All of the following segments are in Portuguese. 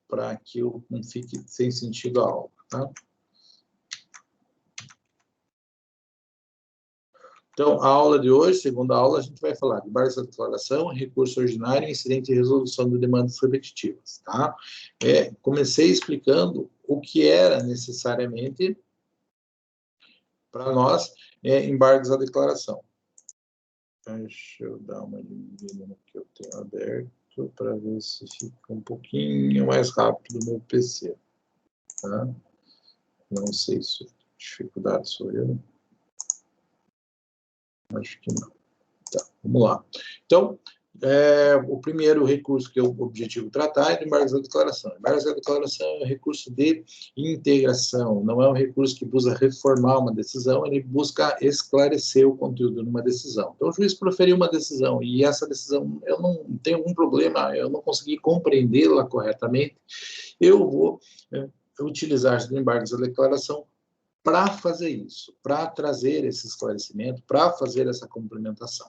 para que eu não fique sem sentido a aula, tá? Então, a aula de hoje, segunda aula, a gente vai falar de embargos da declaração, recurso ordinário, incidente e resolução de demandas repetitivas, tá? Comecei explicando o que era necessariamente para nós embargos à declaração. Deixa eu dar uma olhada no que eu tenho aberto para ver se fica um pouquinho mais rápido no meu PC, tá? Não sei se dificuldade sou eu. Acho que não. Tá, vamos lá. Então, o primeiro recurso que é o objetivo tratar é de embargos da declaração. Embargos da declaração é um recurso de integração, não é um recurso que busca reformar uma decisão, ele busca esclarecer o conteúdo de uma decisão. Então, o juiz proferiu uma decisão e essa decisão, eu não tenho algum problema, eu não consegui compreendê-la corretamente, eu vou utilizar os embargos da declaração para fazer isso, para trazer esse esclarecimento, para fazer essa complementação.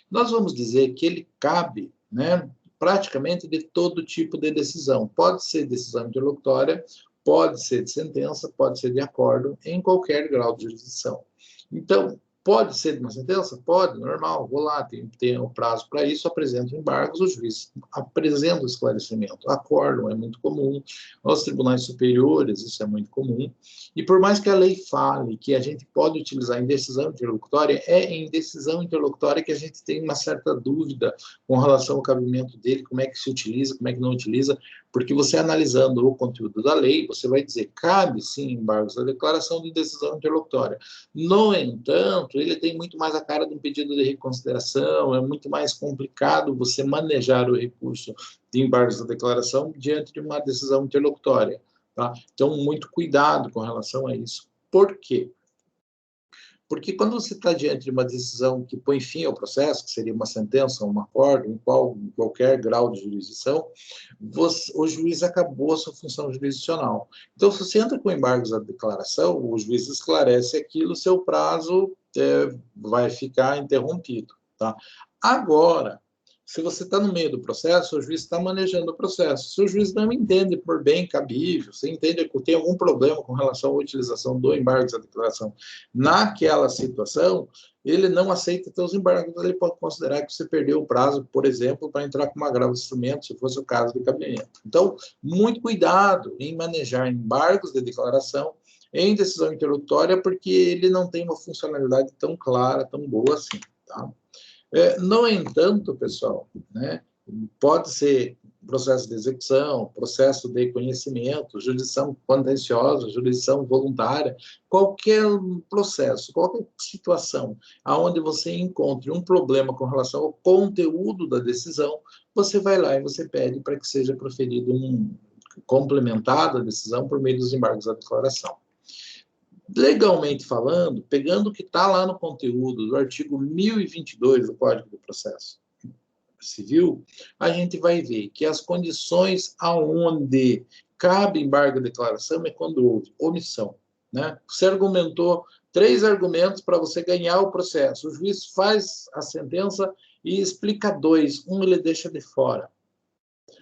Nós vamos dizer que ele cabe, né, praticamente de todo tipo de decisão. Pode ser decisão interlocutória, pode ser de sentença, pode ser de acordo, em qualquer grau de jurisdição. Então, pode ser de uma sentença? Pode, normal, vou lá, tem o prazo para isso, apresento embargos, o juiz apresenta o esclarecimento. Acórdão é muito comum, aos tribunais superiores isso é muito comum, e por mais que a lei fale que a gente pode utilizar em decisão interlocutória, é em decisão interlocutória que a gente tem uma certa dúvida com relação ao cabimento dele, como é que se utiliza, como é que não utiliza, porque você analisando o conteúdo da lei, você vai dizer, cabe sim embargos da declaração de decisão interlocutória. No entanto, ele tem muito mais a cara de um pedido de reconsideração, é muito mais complicado você manejar o recurso de embargos da declaração diante de uma decisão interlocutória, tá? Então, muito cuidado com relação a isso. Por quê? Porque quando você está diante de uma decisão que põe fim ao processo, que seria uma sentença, um acordo, em qualquer grau de jurisdição, o juiz acabou a sua função jurisdicional. Então, se você entra com embargos à declaração, o juiz esclarece aquilo, seu prazo vai ficar interrompido, tá? Agora, se você está no meio do processo, o juiz está manejando o processo. Se o juiz não entende por bem cabível, se entende que tem algum problema com relação à utilização do embargo da declaração naquela situação, ele não aceita teus embargos, ele pode considerar que você perdeu o prazo, por exemplo, para entrar com um agravo de instrumento, se fosse o caso de cabimento. Então, muito cuidado em manejar embargos de declaração em decisão interlocutória, porque ele não tem uma funcionalidade tão clara, tão boa assim, tá? No entanto, pessoal, né, pode ser processo de execução, processo de conhecimento, jurisdição contenciosa, jurisdição voluntária, qualquer processo, qualquer situação onde você encontre um problema com relação ao conteúdo da decisão, você vai lá e você pede para que seja proferido complementada a decisão por meio dos embargos da declaração. Legalmente falando, pegando o que está lá no conteúdo do artigo 1022 do Código do Processo Civil, a gente vai ver que as condições aonde cabe embargo de declaração é quando houve omissão, né? Você argumentou 3 argumentos para você ganhar o processo, o juiz faz a sentença e explica 2, um ele deixa de fora,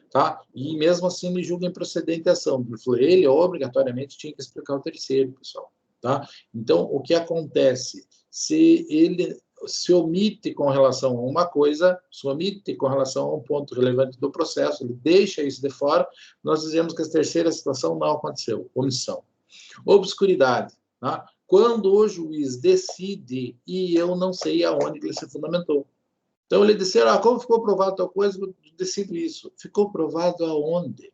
tá? E mesmo assim me julga improcedente a ação, porque ele obrigatoriamente tinha que explicar o terceiro, pessoal. Tá? Então, o que acontece? Se ele se omite com relação a uma coisa, se omite com relação a um ponto relevante do processo, ele deixa isso de fora, nós dizemos que a terceira situação não aconteceu, omissão. Obscuridade. Tá? Quando o juiz decide, e eu não sei aonde ele se fundamentou. Então, ele disse, como ficou provado tal coisa, eu decido isso. Ficou provado aonde?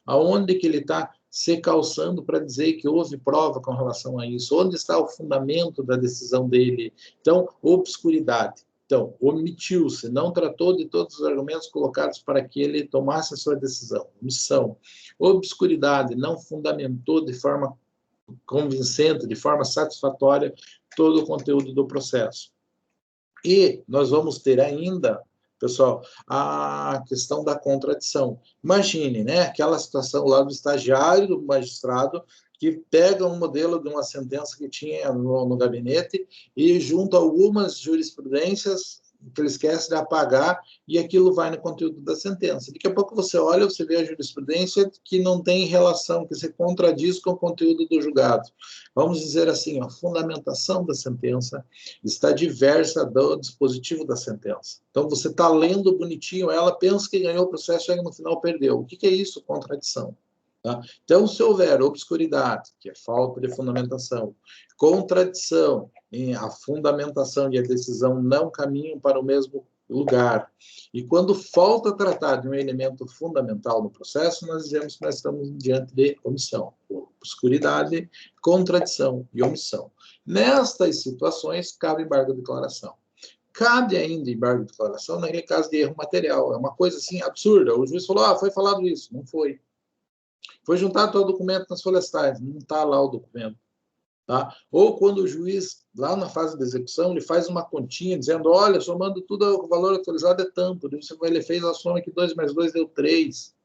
Aonde que ele está se calçando para dizer que houve prova com relação a isso? Onde está o fundamento da decisão dele? Então, obscuridade. Então, omitiu-se, não tratou de todos os argumentos colocados para que ele tomasse a sua decisão. Omissão. Obscuridade, não fundamentou de forma convincente, de forma satisfatória, todo o conteúdo do processo. E nós vamos ter ainda, pessoal, a questão da contradição. Imagine, né, aquela situação lá do estagiário, do magistrado, que pega um modelo de uma sentença que tinha no gabinete e junta algumas jurisprudências que ele esquece de apagar e aquilo vai no conteúdo da sentença. Daqui a pouco você olha, você vê a jurisprudência que não tem relação, que se contradiz com o conteúdo do julgado. Vamos dizer assim, a fundamentação da sentença está diversa do dispositivo da sentença. Então, você está lendo bonitinho, ela pensa que ganhou o processo, chega no final, perdeu. O que é isso? Contradição. Tá? Então, se houver obscuridade, que é falta de fundamentação, contradição, a fundamentação e a decisão não caminham para o mesmo lugar, e quando falta tratar de um elemento fundamental no processo, nós dizemos que nós estamos diante de omissão, obscuridade, contradição e omissão. Nestas situações, cabe embargo de declaração. Cabe ainda embargo de declaração naquele caso de erro material. É uma coisa assim absurda. O juiz falou, foi falado isso. Não foi. Foi juntado todo o documento nas folhas tais, não está lá o documento. Tá? Ou quando o juiz, lá na fase de execução, ele faz uma continha dizendo, olha, somando tudo, o valor atualizado é tanto. Ele fez a soma que 2 mais 2 deu 3.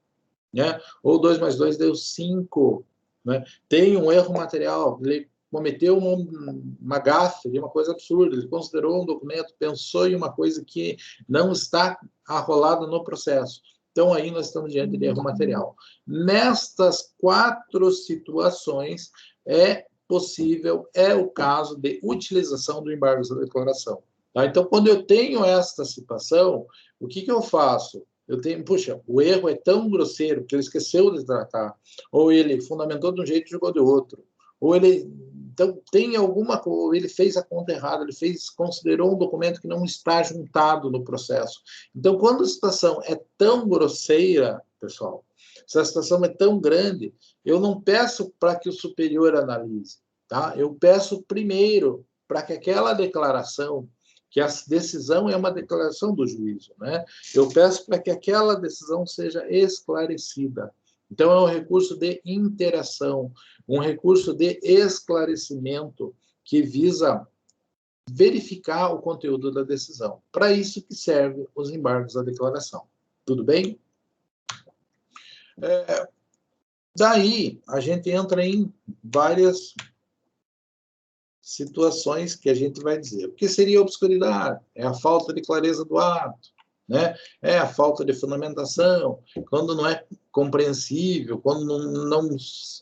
Né? Ou 2 mais 2 deu 5. Né? Tem um erro material, ele cometeu uma gafe, uma coisa absurda, ele considerou um documento, pensou em uma coisa que não está arrolada no processo. Então, aí nós estamos diante de erro material. Nestas 4 situações, é possível, é o caso de utilização do embargo da declaração. Tá? Então, quando eu tenho esta situação, o que eu faço? Eu tenho, puxa, o erro é tão grosseiro que ele esqueceu de tratar, ou ele fundamentou de um jeito e jogou de outro, ou ele então tem alguma coisa, ele fez a conta errada, ele considerou um documento que não está juntado no processo. Então, quando a situação é tão grosseira, pessoal, se a situação é tão grande, eu não peço para que o superior analise, tá? Eu peço primeiro para que aquela declaração, que a decisão é uma declaração do juízo, né? Eu peço para que aquela decisão seja esclarecida. Então, é um recurso de interação, um recurso de esclarecimento que visa verificar o conteúdo da decisão. Para isso que servem os embargos à declaração. Tudo bem? Daí, a gente entra em várias situações que a gente vai dizer. O que seria obscuridade? É a falta de clareza do ato, né? É a falta de fundamentação, quando não é compreensível, quando não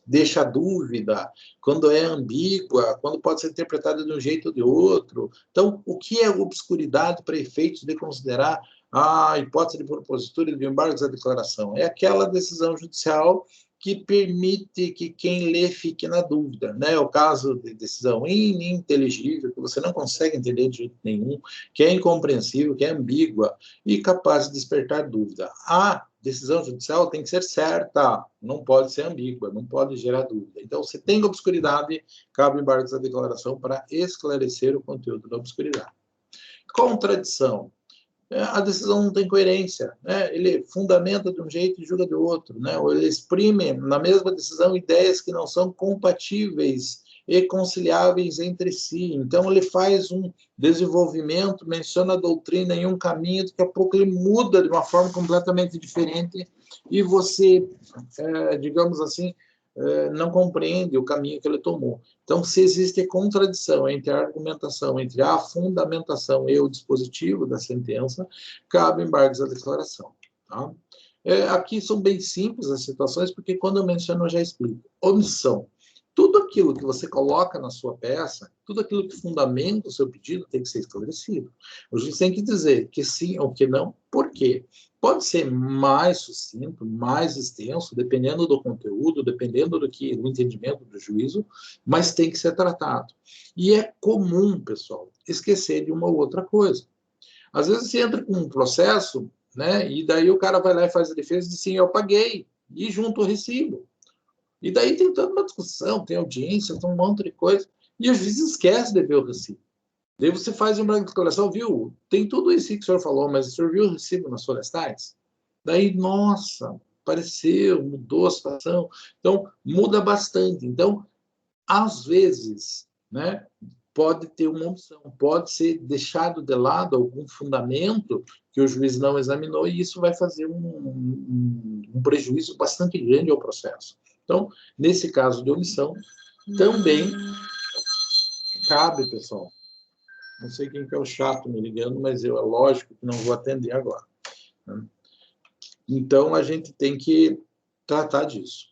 deixa dúvida, quando é ambígua, quando pode ser interpretada de um jeito ou de outro. Então, o que é obscuridade para efeitos de considerar a hipótese de propositura e de embargos à declaração? É aquela decisão judicial que permite que quem lê fique na dúvida, né? O caso de decisão ininteligível, que você não consegue entender de jeito nenhum, que é incompreensível, que é ambígua e capaz de despertar dúvida. A decisão judicial tem que ser certa, não pode ser ambígua, não pode gerar dúvida. Então, se tem obscuridade, cabe embargos à declaração para esclarecer o conteúdo da obscuridade. Contradição. A decisão não tem coerência, né? Ele fundamenta de um jeito e julga de outro, né? Ou ele exprime na mesma decisão ideias que não são compatíveis e conciliáveis entre si. Então, ele faz um desenvolvimento, menciona a doutrina em um caminho, daqui a pouco ele muda de uma forma completamente diferente e você, digamos assim, não compreende o caminho que ele tomou. Então, se existe contradição entre a argumentação, entre a fundamentação e o dispositivo da sentença, cabe embargos à declaração. Tá? Aqui são bem simples as situações, porque quando eu menciono, eu já explico. Omissão. Tudo aquilo que você coloca na sua peça, tudo aquilo que fundamenta o seu pedido tem que ser esclarecido. O juiz tem que dizer que sim ou que não, por quê? Pode ser mais sucinto, mais extenso, dependendo do conteúdo, dependendo do entendimento do juízo, mas tem que ser tratado. E é comum, pessoal, esquecer de uma ou outra coisa. Às vezes você entra com um processo, né, e daí o cara vai lá e faz a defesa e diz assim, eu paguei, e junto o recibo. E daí tem toda uma discussão, tem audiência, tem um monte de coisa, e o juiz esquece de ver o recibo. Daí você faz um embargo de declaração, viu? Tem tudo isso que o senhor falou, mas o senhor viu o recibo nas folhas tais? Daí, nossa, apareceu, mudou a situação. Então, muda bastante. Então, às vezes, né, pode ter uma opção, pode ser deixado de lado algum fundamento que o juiz não examinou e isso vai fazer um prejuízo bastante grande ao processo. Então, nesse caso de omissão, também cabe, pessoal, Não sei quem que é o chato me ligando, mas eu, é lógico que não vou atender agora. Né? Então, a gente tem que tratar disso.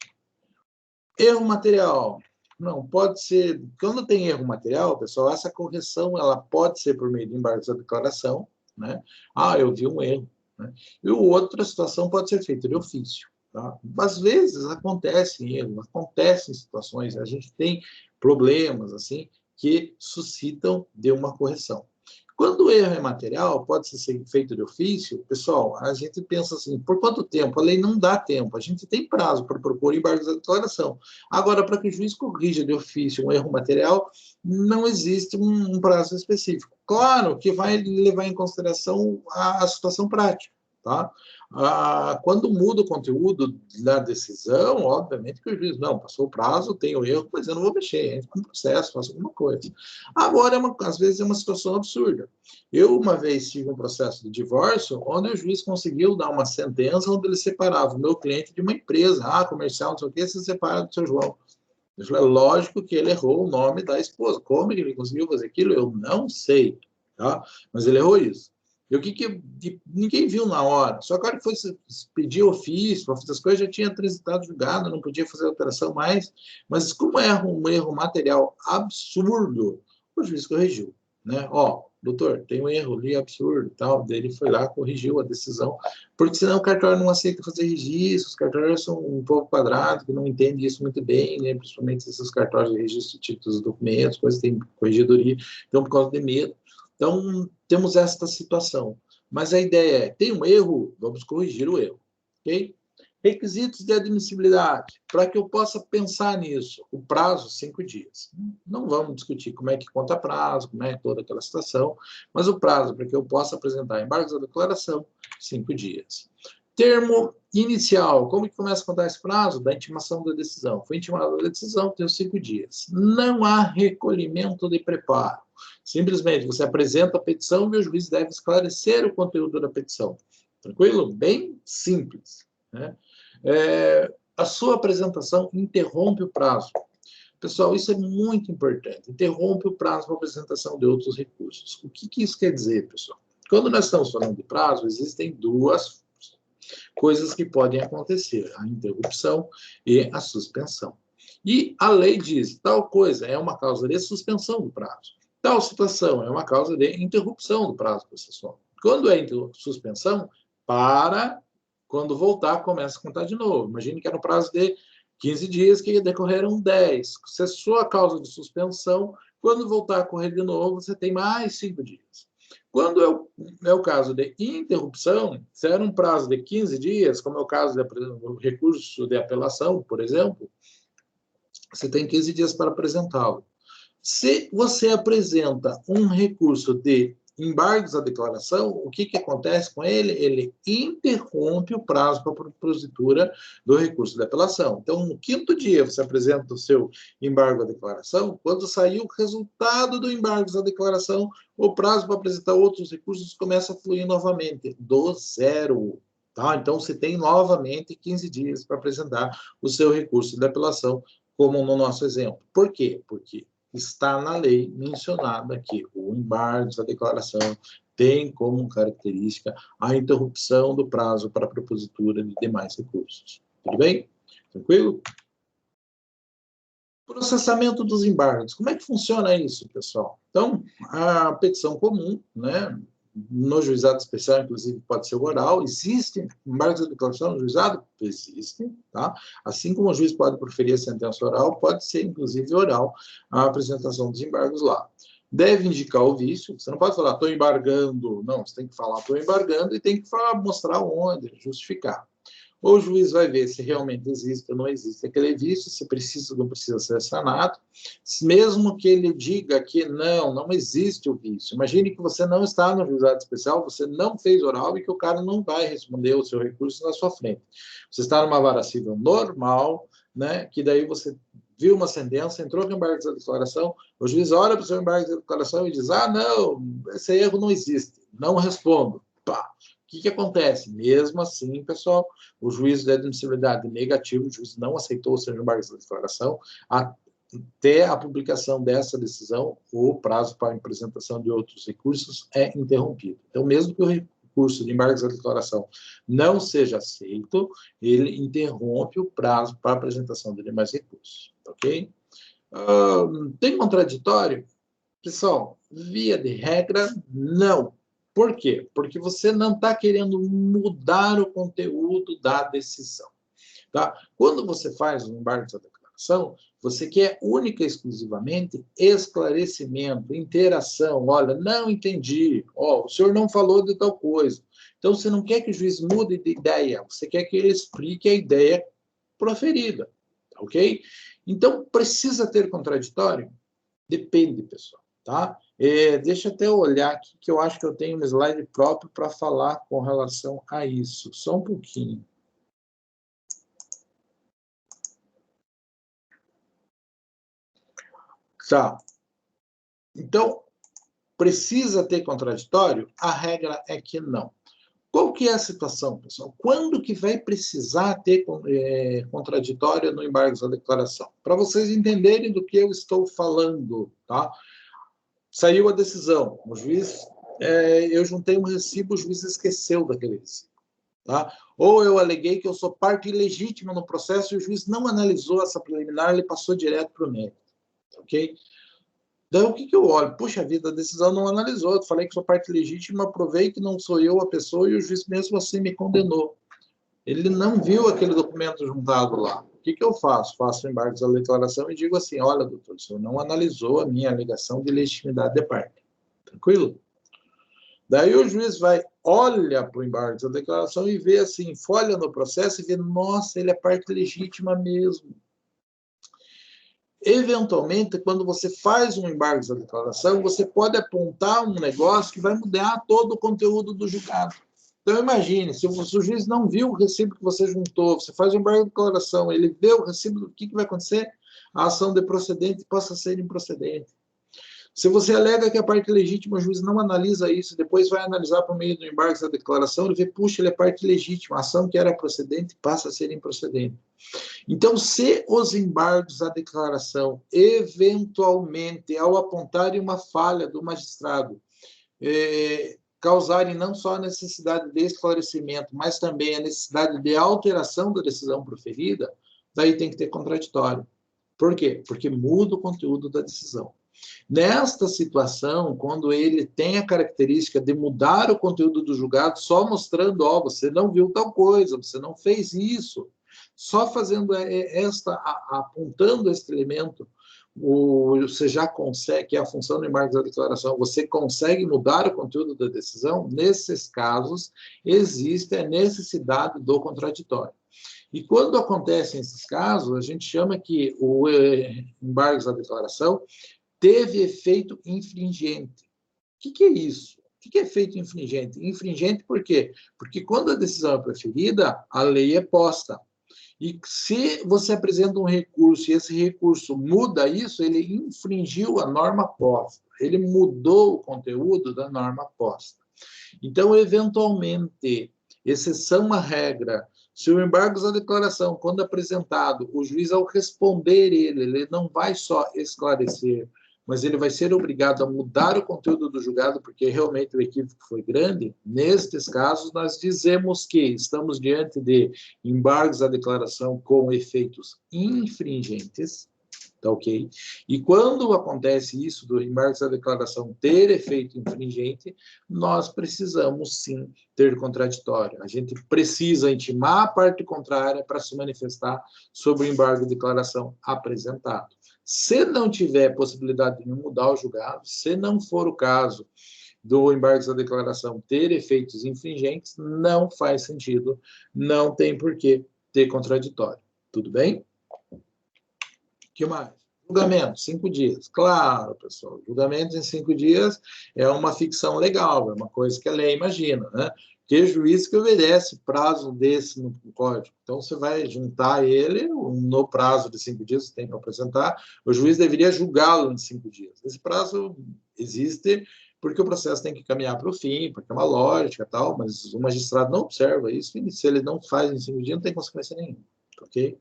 Erro material. Não, pode ser... Quando tem erro material, pessoal, essa correção ela pode ser por meio de embargos da declaração, né? Ah, eu vi um erro. Né? E outra situação pode ser feita de ofício. Tá? Às vezes acontecem erros, acontecem situações, a gente tem problemas assim que suscitam de uma correção. Quando o erro é material, pode ser feito de ofício, pessoal, a gente pensa assim, por quanto tempo? A lei não dá tempo, a gente tem prazo para propor embargos da declaração. Agora, para que o juiz corrija de ofício um erro material, não existe um prazo específico. Claro que vai levar em consideração a situação prática. Tá? Quando muda o conteúdo da decisão, obviamente que o juiz, não, passou o prazo, tem o erro, mas eu não vou mexer, entra no processo, faço alguma coisa. Agora, às vezes, é uma situação absurda. Eu, uma vez, tive um processo de divórcio, onde o juiz conseguiu dar uma sentença onde ele separava o meu cliente de uma empresa, comercial, não sei o que, se separa do seu João. Eu falei, lógico que ele errou o nome da esposa. Como ele conseguiu fazer aquilo? Eu não sei, tá? Mas ele errou isso. E o que ninguém viu na hora. Só que a hora que foi pedir ofício para fazer as coisas, já tinha transitado julgado, não podia fazer alteração mais. Mas como é um erro material absurdo, o juiz corrigiu. Né? Doutor, tem um erro ali absurdo, tal. Daí ele foi lá, corrigiu a decisão, porque senão o cartório não aceita fazer registro, os cartórios são um pouco quadrados, que não entendem isso muito bem, né? Principalmente esses cartórios de registro de títulos e documentos, coisas tem corregedoria, então por causa de medo. Então, temos esta situação. Mas a ideia é, tem um erro, vamos corrigir o erro, ok? Requisitos de admissibilidade, para que eu possa pensar nisso. O prazo, 5 dias. Não vamos discutir como é que conta prazo, como é toda aquela situação, mas o prazo para que eu possa apresentar embargos da declaração, 5 dias. Termo inicial, como que começa a contar esse prazo? Da intimação da decisão. Foi intimada a decisão, tem os 5 dias. Não há recolhimento de preparo. Simplesmente você apresenta a petição e o juiz deve esclarecer o conteúdo da petição. Tranquilo? Bem simples. Né? A sua apresentação interrompe o prazo. Pessoal, isso é muito importante. Interrompe o prazo para apresentação de outros recursos. O que isso quer dizer, pessoal? Quando nós estamos falando de prazo, existem duas coisas que podem acontecer: a interrupção e a suspensão. E a lei diz, tal coisa é uma causa de suspensão do prazo. Tal situação é uma causa de interrupção do prazo processual. Quando é suspensão, quando voltar, começa a contar de novo. Imagine que era um prazo de 15 dias, que decorreram 10. Se a sua causa de suspensão, quando voltar a correr de novo, você tem mais 5 dias. Quando é o caso de interrupção, se era um prazo de 15 dias, como é o caso do recurso de apelação, por exemplo, você tem 15 dias para apresentá-lo. Se você apresenta um recurso de embargos à declaração, o que acontece com ele? Ele interrompe o prazo para a propositura do recurso de apelação. Então, no 5º dia, você apresenta o seu embargo à declaração. Quando sair o resultado do embargo à declaração, o prazo para apresentar outros recursos começa a fluir novamente, do zero. Tá? Então, você tem novamente 15 dias para apresentar o seu recurso de apelação, como no nosso exemplo. Por quê? Porque está na lei mencionada que o embargo da declaração tem como característica a interrupção do prazo para a propositura de demais recursos. Tudo bem? Tranquilo? Processamento dos embargos. Como é que funciona isso, pessoal? Então, a petição comum, né? No juizado especial, inclusive, pode ser oral. Existem embargos de declaração no juizado? Existem, tá? Assim como o juiz pode proferir a sentença oral, pode ser, inclusive, oral a apresentação dos embargos lá. Deve indicar o vício. Você não pode falar, estou embargando. Não, você tem que falar, estou embargando, e tem que mostrar onde, justificar. O juiz vai ver se realmente existe ou não existe aquele vício, se precisa ou não precisa ser sanado. Mesmo que ele diga que não existe o vício. Imagine que você não está no juizado especial, você não fez oral e que o cara não vai responder o seu recurso na sua frente. Você está numa vara civil normal, né, que daí você viu uma sentença, entrou com embargo de declaração, o juiz olha para o seu embargo de declaração e diz, não, esse erro não existe, não respondo. Pá. O que acontece? Mesmo assim, pessoal, o juízo de admissibilidade negativo, o juiz não aceitou o seu embargo de declaração, até a publicação dessa decisão, o prazo para a apresentação de outros recursos é interrompido. Então, mesmo que o recurso de embargo da declaração não seja aceito, ele interrompe o prazo para a apresentação de demais recursos, ok? Tem contraditório? Pessoal, via de regra, não. Por quê? Porque você não está querendo mudar o conteúdo da decisão. Tá? Quando você faz um embargo da declaração, você quer única e exclusivamente esclarecimento, interação. Olha, não entendi. O senhor não falou de tal coisa. Então, você não quer que o juiz mude de ideia, você quer que ele explique a ideia proferida. Ok? Então, precisa ter contraditório? Depende, pessoal. Tá? Deixa eu até olhar aqui, que eu acho que eu tenho um slide próprio para falar com relação a isso. Só um pouquinho. Tá. Então, precisa ter contraditório? A regra é que não. Qual que é a situação, pessoal? Quando que vai precisar ter contraditório no embargo da declaração? Para vocês entenderem do que eu estou falando, tá? Saiu a decisão, o juiz, eu juntei um recibo, o juiz esqueceu daquele recibo, tá? Ou eu aleguei que eu sou parte ilegítima no processo e o juiz não analisou essa preliminar, ele passou direto para o mérito, ok? Daí o que eu olho? Puxa vida, a decisão não analisou, eu falei que sou parte legítima, provei que não sou eu a pessoa e o juiz mesmo assim me condenou. Ele não viu aquele documento juntado lá. O que eu faço? Faço o embargo da declaração e digo assim, olha, doutor, o senhor não analisou a minha alegação de legitimidade de parte. Tranquilo? Daí o juiz vai, olha para o embargo da declaração e vê assim, folha no processo e vê, nossa, ele é parte legítima mesmo. Eventualmente, quando você faz um embargo da declaração, você pode apontar um negócio que vai mudar todo o conteúdo do julgado. Então, imagine, se o juiz não viu o recibo que você juntou, você faz um embargo da declaração, ele vê o recibo, o que vai acontecer? A ação de procedente passa a ser improcedente. Se você alega que a parte legítima, o juiz não analisa isso, depois vai analisar por meio do embargo da declaração, ele vê, puxa, ele é parte legítima, a ação que era procedente passa a ser improcedente. Então, se os embargos à declaração, eventualmente, ao apontarem uma falha do magistrado, causarem não só a necessidade de esclarecimento, mas também a necessidade de alteração da decisão proferida, daí tem que ter contraditório. Por quê? Porque muda o conteúdo da decisão. Nesta situação, quando ele tem a característica de mudar o conteúdo do julgado, só mostrando, você não viu tal coisa, você não fez isso, só fazendo apontando este elemento, você já consegue, que é a função do embargo da declaração, você consegue mudar o conteúdo da decisão. Nesses casos, existe a necessidade do contraditório. E quando acontecem esses casos, a gente chama que o embargo da declaração teve efeito infringente. O que é isso? O que é efeito infringente? Infringente por quê? Porque quando a decisão é proferida, a lei é posta. E se você apresenta um recurso e esse recurso muda isso, ele infringiu a norma posta. Ele mudou o conteúdo da norma posta. Então, eventualmente, exceção à regra, se o embargo da declaração, quando apresentado, o juiz, ao responder ele não vai só esclarecer, mas ele vai ser obrigado a mudar o conteúdo do julgado, porque realmente o equívoco foi grande. Nestes casos, nós dizemos que estamos diante de embargos à declaração com efeitos infringentes, tá ok? E quando acontece isso, do embargo à declaração ter efeito infringente, nós precisamos, sim, ter contraditório. A gente precisa intimar a parte contrária para se manifestar sobre o embargo à declaração apresentado. Se não tiver possibilidade de mudar o julgado, se não for o caso do embargo da declaração ter efeitos infringentes, não faz sentido, não tem por que ter contraditório. Tudo bem? O que mais? Julgamento, 5 dias. Claro, pessoal, julgamento em 5 dias é uma ficção legal, é uma coisa que a lei imagina, né? Que juiz que obedece prazo desse no código. Então, você vai juntar ele no prazo de 5 dias que tem para apresentar, o juiz deveria julgá-lo em 5 dias. Esse prazo existe porque o processo tem que caminhar para o fim, porque é uma lógica e tal, mas o magistrado não observa isso, e se ele não faz em 5 dias, não tem consequência nenhuma, ok?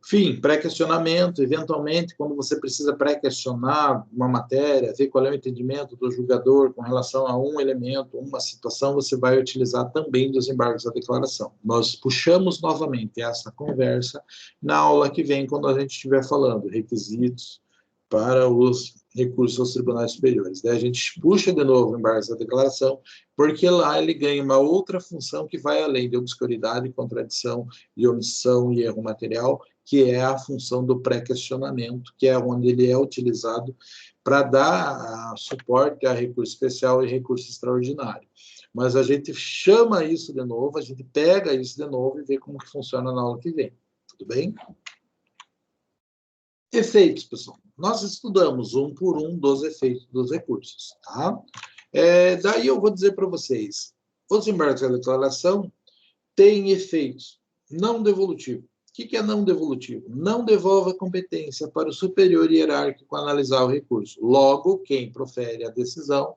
Enfim, pré-questionamento, eventualmente, quando você precisa pré-questionar uma matéria, ver qual é o entendimento do julgador com relação a um elemento, uma situação, você vai utilizar também dos embargos da declaração. Nós puxamos novamente essa conversa na aula que vem, quando a gente estiver falando requisitos para os recursos aos tribunais superiores. Daí a gente puxa de novo o embargo da declaração, porque lá ele ganha uma outra função que vai além de obscuridade, contradição e omissão e erro material, que é a função do pré-questionamento, que é onde ele é utilizado para dar suporte a recurso especial e recurso extraordinário. Mas a gente chama isso de novo, a gente pega isso de novo e vê como que funciona na aula que vem. Tudo bem? Efeitos, pessoal. Nós estudamos um por um dos efeitos dos recursos, tá? Daí eu vou dizer para vocês, os embargos da declaração têm efeitos não devolutivos. O que é não devolutivo? Não devolve a competência para o superior hierárquico analisar o recurso. Logo, quem profere a decisão,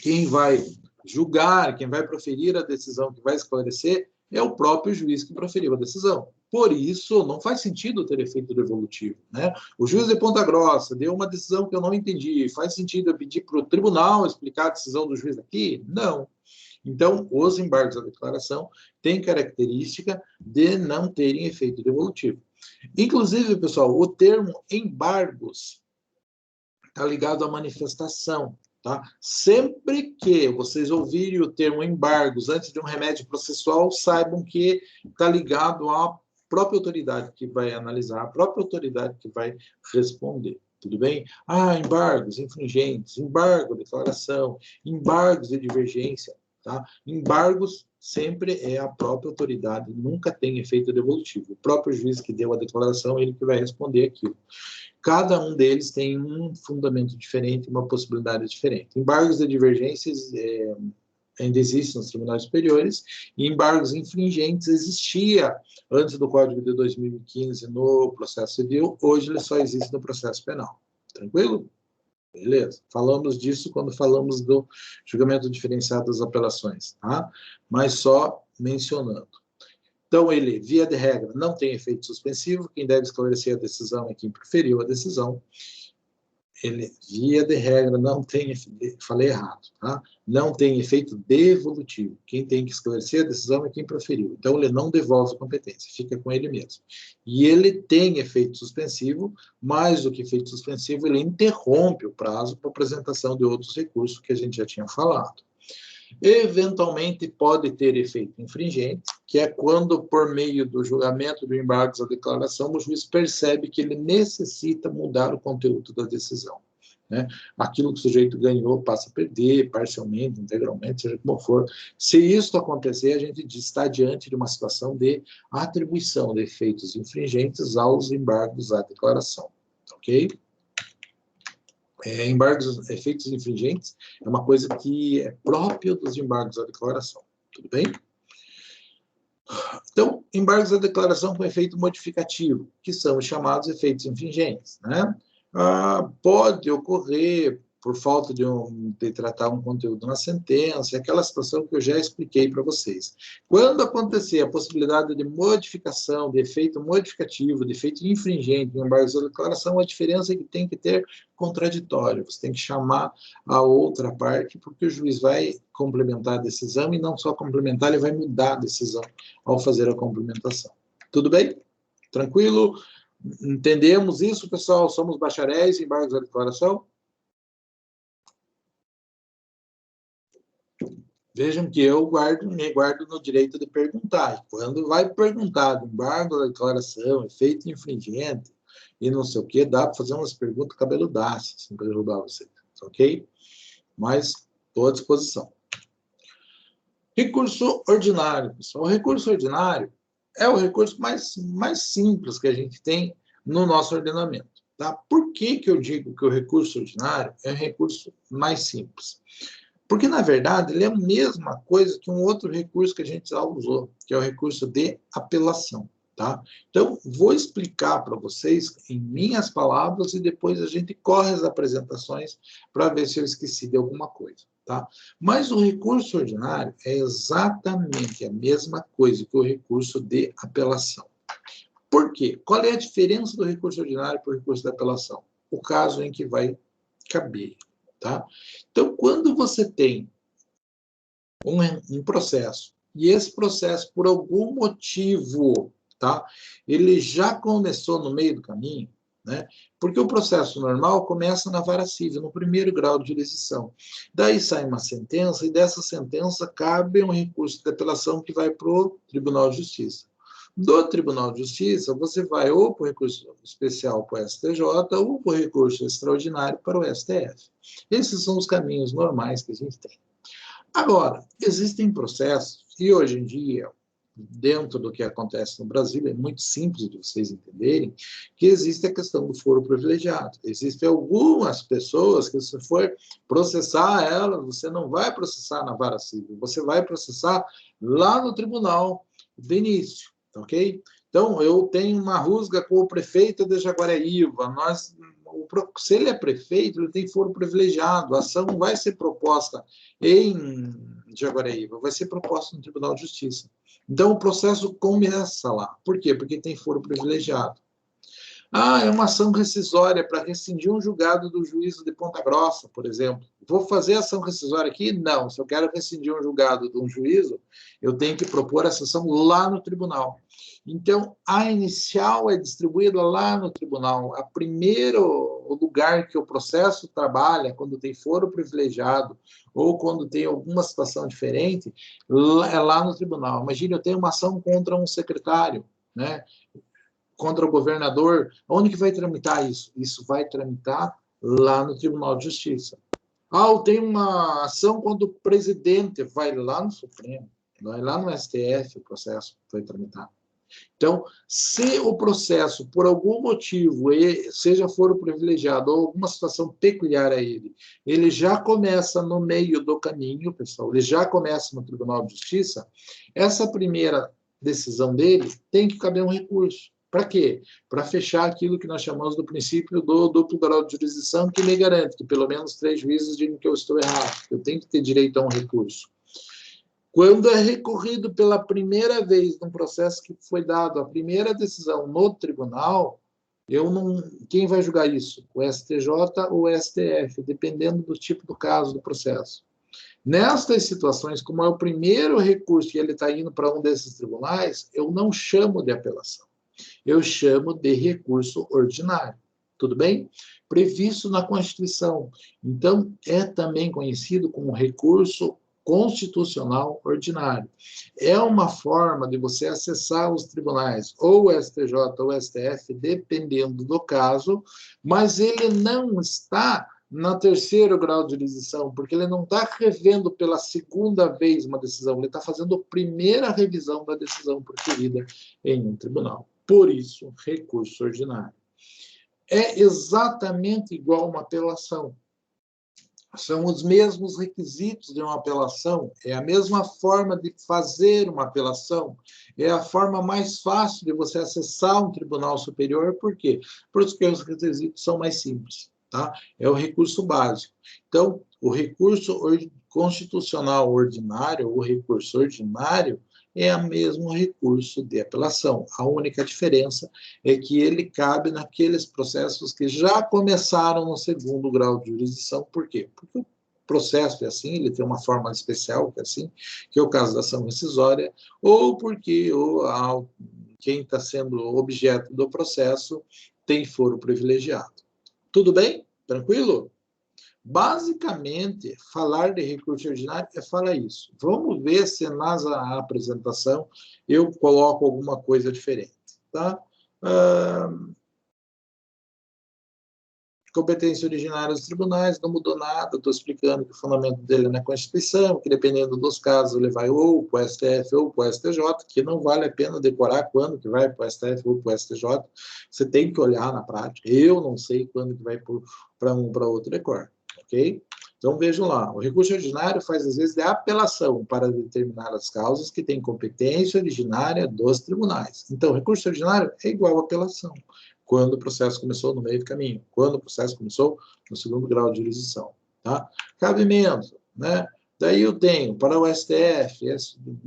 quem vai julgar, quem vai proferir a decisão, que vai esclarecer, é o próprio juiz que proferiu a decisão. Por isso, não faz sentido ter efeito devolutivo, né? O juiz de Ponta Grossa deu uma decisão que eu não entendi. Faz sentido eu pedir para o tribunal explicar a decisão do juiz aqui? Não. Então, os embargos da declaração têm característica de não terem efeito devolutivo. Inclusive, pessoal, o termo embargos está ligado à manifestação. Tá? Sempre que vocês ouvirem o termo embargos antes de um remédio processual, saibam que está ligado à própria autoridade que vai analisar, a própria autoridade que vai responder. Tudo bem? Embargos infringentes, embargo, declaração, embargos de divergência. Tá? Embargos sempre é a própria autoridade, nunca tem efeito devolutivo. O próprio juiz que deu a declaração, ele que vai responder aquilo. Cada um deles tem um fundamento diferente, uma possibilidade diferente. Embargos de divergências ainda existem nos tribunais superiores, e embargos infringentes existia antes do Código de 2015 no processo civil, hoje ele só existe no processo penal. Tranquilo? Beleza. Falamos disso quando falamos do julgamento diferenciado das apelações, tá? Mas só mencionando. Então, ele, via de regra, não tem efeito suspensivo, quem deve esclarecer a decisão é quem proferiu a decisão. Ele, via de regra, não tem, falei errado, tá? Não tem efeito devolutivo. Quem tem que esclarecer a decisão é quem proferiu. Então, ele não devolve a competência, fica com ele mesmo. E ele tem efeito suspensivo, mais do que efeito suspensivo, ele interrompe o prazo para apresentação de outros recursos que a gente já tinha falado. Eventualmente pode ter efeito infringente, que é quando, por meio do julgamento do embargo da declaração, o juiz percebe que ele necessita mudar o conteúdo da decisão. Né? Aquilo que o sujeito ganhou passa a perder, parcialmente, integralmente, seja como for. Se isso acontecer, a gente está diante de uma situação de atribuição de efeitos infringentes aos embargos à declaração. Ok? Embargos, efeitos infringentes, é uma coisa que é própria dos embargos à declaração. Tudo bem? Então, embargos à declaração com efeito modificativo, que são os chamados efeitos infringentes, né? Pode ocorrer por falta de tratar um conteúdo na sentença, aquela situação que eu já expliquei para vocês. Quando acontecer a possibilidade de modificação, de efeito modificativo, de efeito infringente em embargos à declaração, a diferença é que tem que ter contraditório, você tem que chamar a outra parte, porque o juiz vai complementar a decisão, e não só complementar, ele vai mudar a decisão ao fazer a complementação. Tudo bem? Tranquilo? Entendemos isso, pessoal? Somos bacharéis em embargos à declaração? Vejam que eu me guardo no direito de perguntar. E quando vai perguntar do embargo da declaração, efeito infringente e não sei o quê, dá para fazer umas perguntas cabeludaças assim, para derrubar vocês, ok? Mas estou à disposição. Recurso ordinário, pessoal. O recurso ordinário é o recurso mais simples que a gente tem no nosso ordenamento. Tá? Por que eu digo que o recurso ordinário é o recurso mais simples? Porque, na verdade, ele é a mesma coisa que um outro recurso que a gente já usou, que é o recurso de apelação. Tá? Então, vou explicar para vocês em minhas palavras e depois a gente corre as apresentações para ver se eu esqueci de alguma coisa. tá? Mas o recurso ordinário é exatamente a mesma coisa que o recurso de apelação. Por quê? Qual é a diferença do recurso ordinário para o recurso de apelação? O caso em que vai caber, tá? Então, quando você tem um processo, e esse processo, por algum motivo, tá? Ele já começou no meio do caminho, né? Porque o processo normal começa na vara civil, no primeiro grau de jurisdição. Daí sai uma sentença, e dessa sentença cabe um recurso de apelação que vai para o Tribunal de Justiça. Do Tribunal de Justiça, você vai ou para o recurso especial para o STJ ou para o recurso extraordinário para o STF. Esses são os caminhos normais que a gente tem. Agora, existem processos, e hoje em dia, dentro do que acontece no Brasil, é muito simples de vocês entenderem, que existe a questão do foro privilegiado. Existem algumas pessoas que, se for processar elas, você não vai processar na vara civil, você vai processar lá no tribunal de início, ok? Então, eu tenho uma rusga com o prefeito de Jaguaraíva, se ele é prefeito, ele tem foro privilegiado, a ação não vai ser proposta em Jaguaraíva, vai ser proposta no Tribunal de Justiça. Então, o processo começa lá. Por quê? Porque tem foro privilegiado. Ah, é uma ação rescisória para rescindir um julgado do juízo de Ponta Grossa, por exemplo. Vou fazer ação rescisória aqui? Não. Se eu quero rescindir um julgado de um juízo, eu tenho que propor essa ação lá no tribunal. Então, a inicial é distribuída lá no tribunal. O primeiro lugar que o processo trabalha, quando tem foro privilegiado ou quando tem alguma situação diferente, é lá no tribunal. Imagine, eu tenho uma ação contra um secretário, né? Contra o governador, onde que vai tramitar isso? Isso vai tramitar lá no Tribunal de Justiça. Ah, eu tenho uma ação contra o presidente, vai lá no Supremo, vai lá no STF, o processo foi tramitado. Então, se o processo, por algum motivo, seja foro privilegiado ou alguma situação peculiar a ele já começa no meio do caminho, pessoal, ele já começa no Tribunal de Justiça, essa primeira decisão dele tem que caber um recurso. Para quê? Para fechar aquilo que nós chamamos do princípio do duplo grau de jurisdição, que me garante que pelo menos 3 juízes digam que eu estou errado. Eu tenho que ter direito a um recurso. Quando é recorrido pela primeira vez num processo que foi dado a primeira decisão no tribunal, quem vai julgar isso? O STJ ou o STF, dependendo do tipo do caso do processo. Nestas situações, como é o primeiro recurso e ele está indo para um desses tribunais, eu não chamo de apelação. Eu chamo de recurso ordinário. Tudo bem? Previsto na Constituição. Então, é também conhecido como recurso constitucional ordinário. É uma forma de você acessar os tribunais, ou o STJ ou o STF, dependendo do caso, mas ele não está no terceiro grau de jurisdição, porque ele não está revendo pela segunda vez uma decisão, ele está fazendo a primeira revisão da decisão proferida em um tribunal. Por isso, recurso ordinário. É exatamente igual a uma apelação. São os mesmos requisitos de uma apelação, é a mesma forma de fazer uma apelação, é a forma mais fácil de você acessar um tribunal superior, por quê? Porque os requisitos são mais simples, tá? É o recurso básico. Então, o recurso constitucional ordinário, o recurso ordinário, é o mesmo recurso de apelação. A única diferença é que ele cabe naqueles processos que já começaram no segundo grau de jurisdição. Por quê? Porque o processo é assim, ele tem uma forma especial, que é assim, que é o caso da ação rescisória, ou porque quem está sendo objeto do processo tem foro privilegiado. Tudo bem? Tranquilo? Basicamente, falar de recurso ordinário é falar isso. Vamos ver se na apresentação eu coloco alguma coisa diferente. Tá? Competência originária dos tribunais, não mudou nada, estou explicando que o fundamento dele é na Constituição, que dependendo dos casos ele vai ou para o STF ou para o STJ, que não vale a pena decorar quando que vai para o STF ou para o STJ, você tem que olhar na prática. Eu não sei quando que vai para um para outro decor, ok? Então, vejam lá, o recurso ordinário faz, às vezes, de apelação para determinadas causas que têm competência originária dos tribunais. Então, o recurso ordinário é igual à apelação, quando o processo começou no meio do caminho, quando o processo começou no segundo grau de jurisdição. Tá? Cabimento. né? Daí eu tenho para o STF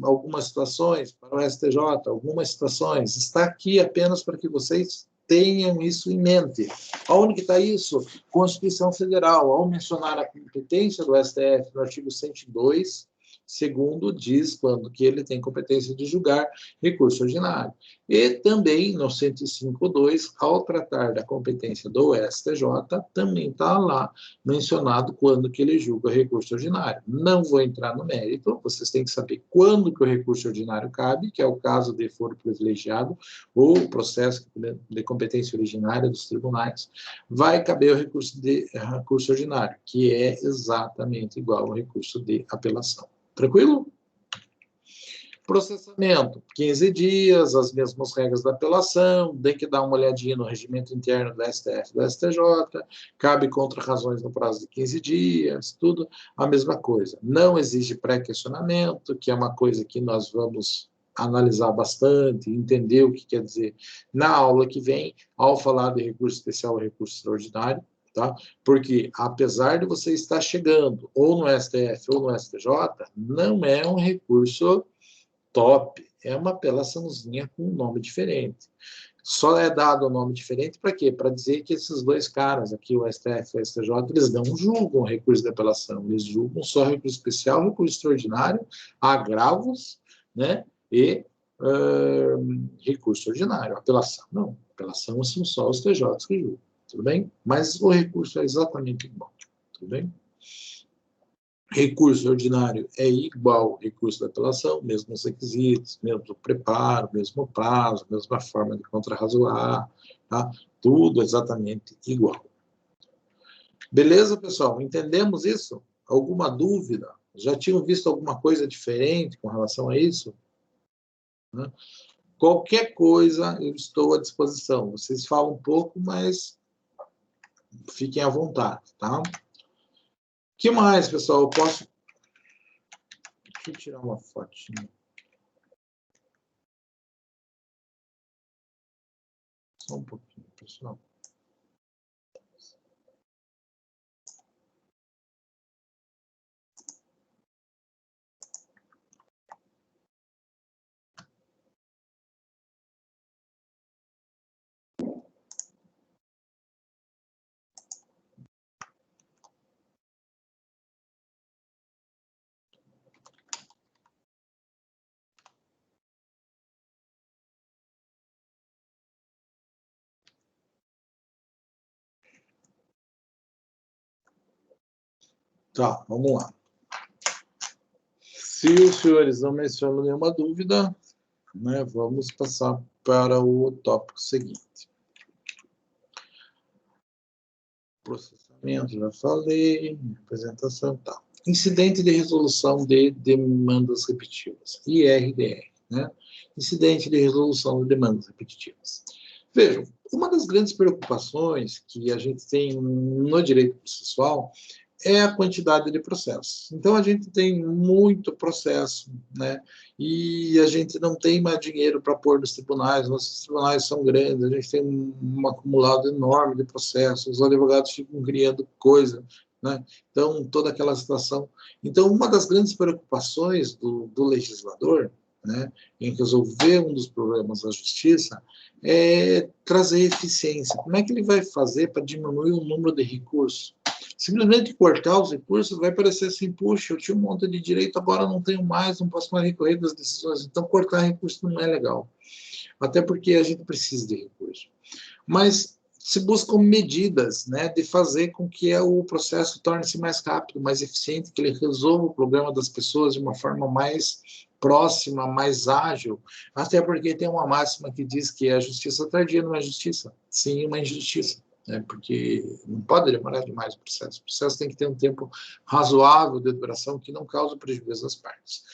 algumas situações, para o STJ algumas situações. Está aqui apenas para que vocês tenham isso em mente. Onde que está isso? Constituição Federal, ao mencionar a competência do STF no artigo 102, segundo, diz quando que ele tem competência de julgar recurso ordinário. E também, no 105.2, ao tratar da competência do STJ, também está lá mencionado quando que ele julga recurso ordinário. Não vou entrar no mérito, vocês têm que saber quando que o recurso ordinário cabe, que é o caso de foro privilegiado, ou o processo de competência originária dos tribunais, vai caber o recurso ordinário, que é exatamente igual ao recurso de apelação. Tranquilo? Processamento, 15 dias, as mesmas regras da apelação, tem que dar uma olhadinha no regimento interno do STF e do STJ, cabe contra razões no prazo de 15 dias, tudo a mesma coisa. Não exige pré-questionamento, que é uma coisa que nós vamos analisar bastante, entender o que quer dizer na aula que vem, ao falar de recurso especial ou recurso extraordinário, tá? Porque, apesar de você estar chegando ou no STF ou no STJ, não é um recurso top, é uma apelaçãozinha com um nome diferente. Só é dado um nome diferente para quê? Para dizer que esses dois caras aqui, o STF e o STJ, eles não julgam recurso de apelação, eles julgam só recurso especial, recurso extraordinário, agravos, né? E recurso ordinário. Apelação, não. Apelação são só os TJs que julgam, tudo bem? Mas o recurso é exatamente igual, tudo bem? Recurso ordinário é igual ao recurso da apelação, mesmos requisitos, mesmo preparo, mesmo prazo, mesma forma de contrarrazoar, tá? Tudo exatamente igual. Beleza, pessoal? Entendemos isso? Alguma dúvida? Já tinham visto alguma coisa diferente com relação a isso? Né? Qualquer coisa, eu estou à disposição. Vocês falam um pouco, mas fiquem à vontade, tá? O que mais, pessoal? Eu posso... Deixa eu tirar uma fotinha. Só um pouquinho, pessoal. Tá, vamos lá. Se os senhores não mencionam nenhuma dúvida, né, vamos passar para o tópico seguinte. Processamento, já falei, apresentação, tá. Incidente de resolução de demandas repetitivas, IRDR, né? Incidente de resolução de demandas repetitivas. Vejam, uma das grandes preocupações que a gente tem no direito processual é a quantidade de processos. Então, a gente tem muito processo, né? E a gente não tem mais dinheiro para pôr nos tribunais, nossos tribunais são grandes, a gente tem um acumulado enorme de processos, os advogados ficam criando coisa, né? Então, toda aquela situação. Então, uma das grandes preocupações do legislador, né, em resolver um dos problemas da justiça, é trazer eficiência. Como é que ele vai fazer para diminuir o número de recursos? Simplesmente cortar os recursos vai parecer assim, puxa, eu tinha um monte de direito, agora não tenho mais, não posso mais recorrer das decisões. Então, cortar recursos não é legal. Até porque a gente precisa de recursos. Mas se buscam medidas, né, de fazer com que o processo torne-se mais rápido, mais eficiente, que ele resolva o problema das pessoas de uma forma mais próxima, mais ágil, até porque tem uma máxima que diz que a justiça tardia não é justiça, sim uma injustiça. Porque não pode demorar demais o processo. O processo tem que ter um tempo razoável de duração que não cause prejuízo às partes.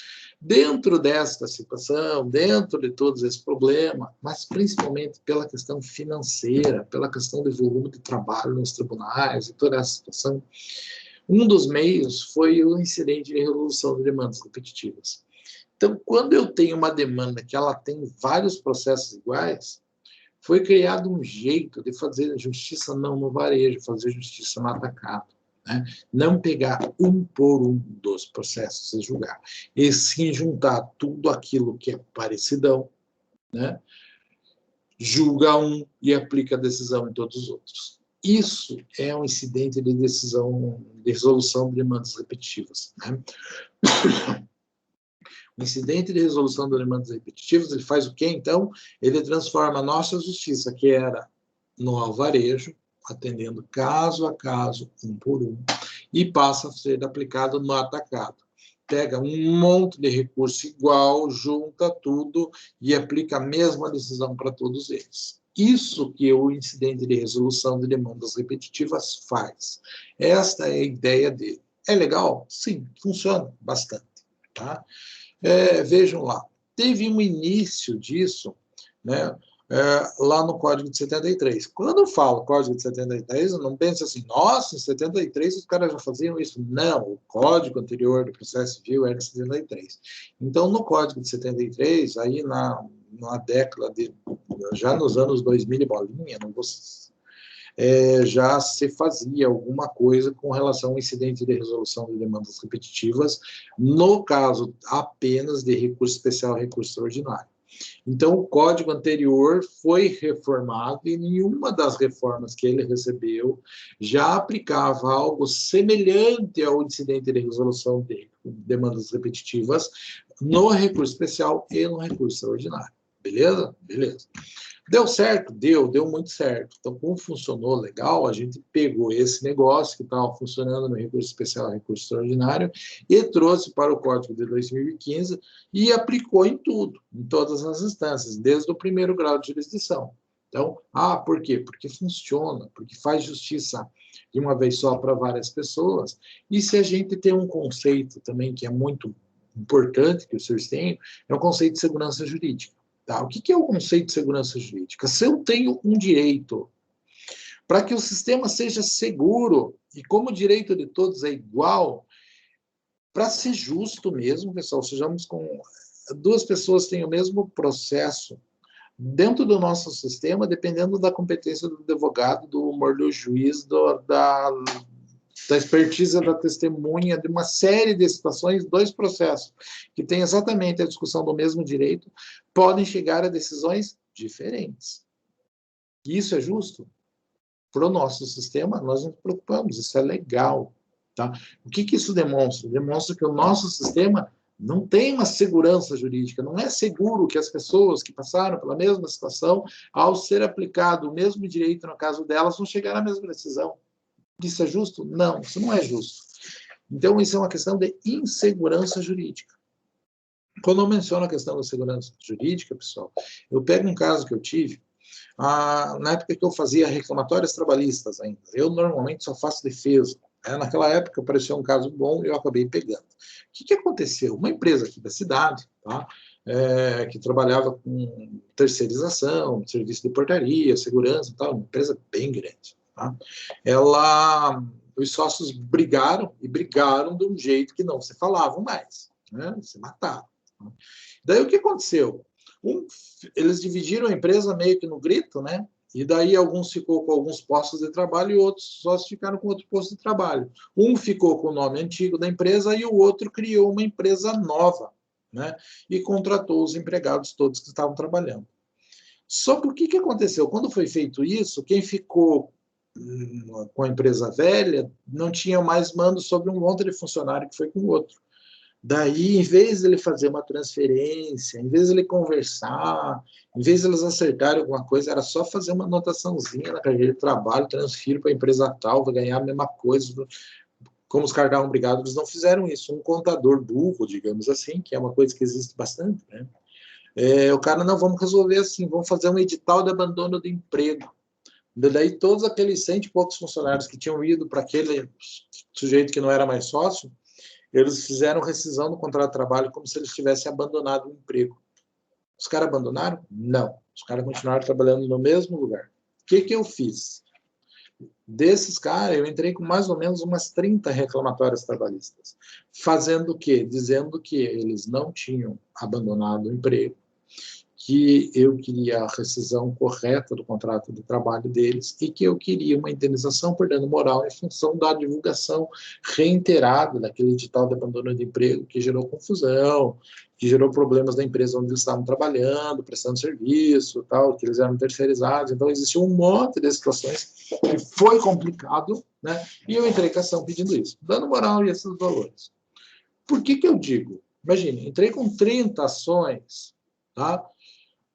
Dentro desta situação, dentro de todo esse problema, mas principalmente pela questão financeira, pela questão do volume de trabalho nos tribunais e toda essa situação, um dos meios foi o incidente de resolução de demandas repetitivas. Então, quando eu tenho uma demanda que ela tem vários processos iguais, foi criado um jeito de fazer justiça não no varejo, fazer justiça no atacado. né? Não pegar um por um dos processos e julgar, e sim juntar tudo aquilo que é parecidão, né? Julga um e aplica a decisão em todos os outros. Isso é um incidente de decisão, de resolução de demandas repetitivas, né? O incidente de resolução de demandas repetitivas, ele faz o quê, então? Ele transforma a nossa justiça, que era no alvarejo, atendendo caso a caso, um por um, e passa a ser aplicado no atacado. Pega um monte de recurso igual, junta tudo e aplica a mesma decisão para todos eles. Isso que o incidente de resolução de demandas repetitivas faz. Esta é a ideia dele. É legal? Sim, funciona bastante. Tá? Vejam lá, teve um início disso, né, lá no Código de 73. Quando eu falo Código de 73, eu não penso assim, nossa, em 73 os caras já faziam isso. Não, o Código anterior do processo civil era de 73. Então, no Código de 73, aí na década de, já nos anos 2000 e bolinha, não vou... já se fazia alguma coisa com relação ao incidente de resolução de demandas repetitivas, no caso apenas de recurso especial, recurso extraordinário. Então, o código anterior foi reformado e nenhuma das reformas que ele recebeu já aplicava algo semelhante ao incidente de resolução de demandas repetitivas no recurso especial e no recurso extraordinário. Beleza? Beleza. Deu certo? Deu muito certo. Então, como funcionou legal, a gente pegou esse negócio que estava funcionando no recurso especial e recurso extraordinário e trouxe para o Código de 2015 e aplicou em tudo, em todas as instâncias, desde o primeiro grau de jurisdição. Então, por quê? Porque funciona, porque faz justiça de uma vez só para várias pessoas. E se a gente tem um conceito também que é muito importante, que os senhores têm, é o conceito de segurança jurídica. Tá? O que é o conceito de segurança jurídica? Se eu tenho um direito, para que o sistema seja seguro, e como o direito de todos é igual, para ser justo mesmo, pessoal, sejamos com duas pessoas têm o mesmo processo dentro do nosso sistema, dependendo da competência do advogado, do humor do juiz, da expertise da testemunha, de uma série de situações, dois processos que têm exatamente a discussão do mesmo direito, podem chegar a decisões diferentes. E isso é justo? Para o nosso sistema, nós nos preocupamos, isso é legal. Tá? O que isso demonstra? Demonstra que o nosso sistema não tem uma segurança jurídica, não é seguro que as pessoas que passaram pela mesma situação, ao ser aplicado o mesmo direito no caso delas, vão chegar à mesma decisão. Isso é justo? Não, isso não é justo. Então, isso é uma questão de insegurança jurídica. Quando eu menciono a questão da segurança jurídica, pessoal, eu pego um caso que eu tive, na época que eu fazia reclamatórias trabalhistas ainda. Eu normalmente só faço defesa. Naquela época apareceu um caso bom e eu acabei pegando. O que aconteceu? Uma empresa aqui da cidade, tá? Que trabalhava com terceirização, serviço de portaria, segurança e tal, uma empresa bem grande. Tá? Os sócios brigaram de um jeito que não se falavam mais, né? Se mataram. Tá? Daí o que aconteceu? Eles dividiram a empresa meio que no grito, né? E daí alguns ficou com alguns postos de trabalho e outros sócios ficaram com outro posto de trabalho. Um ficou com o nome antigo da empresa e o outro criou uma empresa nova, né? E contratou os empregados todos que estavam trabalhando. Só que o que aconteceu? Quando foi feito isso, quem ficou com a empresa velha não tinha mais mando sobre um monte de funcionário que foi com o outro. Daí, em vez de ele fazer uma transferência, em vez de ele conversar, em vez de eles acertarem alguma coisa, era só fazer uma anotaçãozinha na carteira de trabalho, transfiro para a empresa tal, vai ganhar a mesma coisa. Como os caras estavam brigados, eles não fizeram isso. Um contador burro, digamos assim, que é uma coisa que existe bastante, né? O cara, não, vamos resolver assim, vamos fazer um edital de abandono de emprego. Daí todos aqueles 100 e poucos funcionários que tinham ido para aquele sujeito que não era mais sócio, eles fizeram rescisão do contrato de trabalho como se eles tivessem abandonado o emprego. Os caras abandonaram? Não. Os caras continuaram trabalhando no mesmo lugar. O que eu fiz? Desses caras, eu entrei com mais ou menos umas 30 reclamatórias trabalhistas. Fazendo o quê? Dizendo que eles não tinham abandonado o emprego, que eu queria a rescisão correta do contrato de trabalho deles e que eu queria uma indenização por dano moral em função da divulgação reiterada daquele edital de abandono de emprego que gerou confusão, que gerou problemas da empresa onde eles estavam trabalhando, prestando serviço, tal, que eles eram terceirizados. Então, existia um monte de situações que foi complicado, né? E eu entrei com a ação pedindo isso, dano moral e esses valores. Por que eu digo? Imagine, entrei com 30 ações, tá?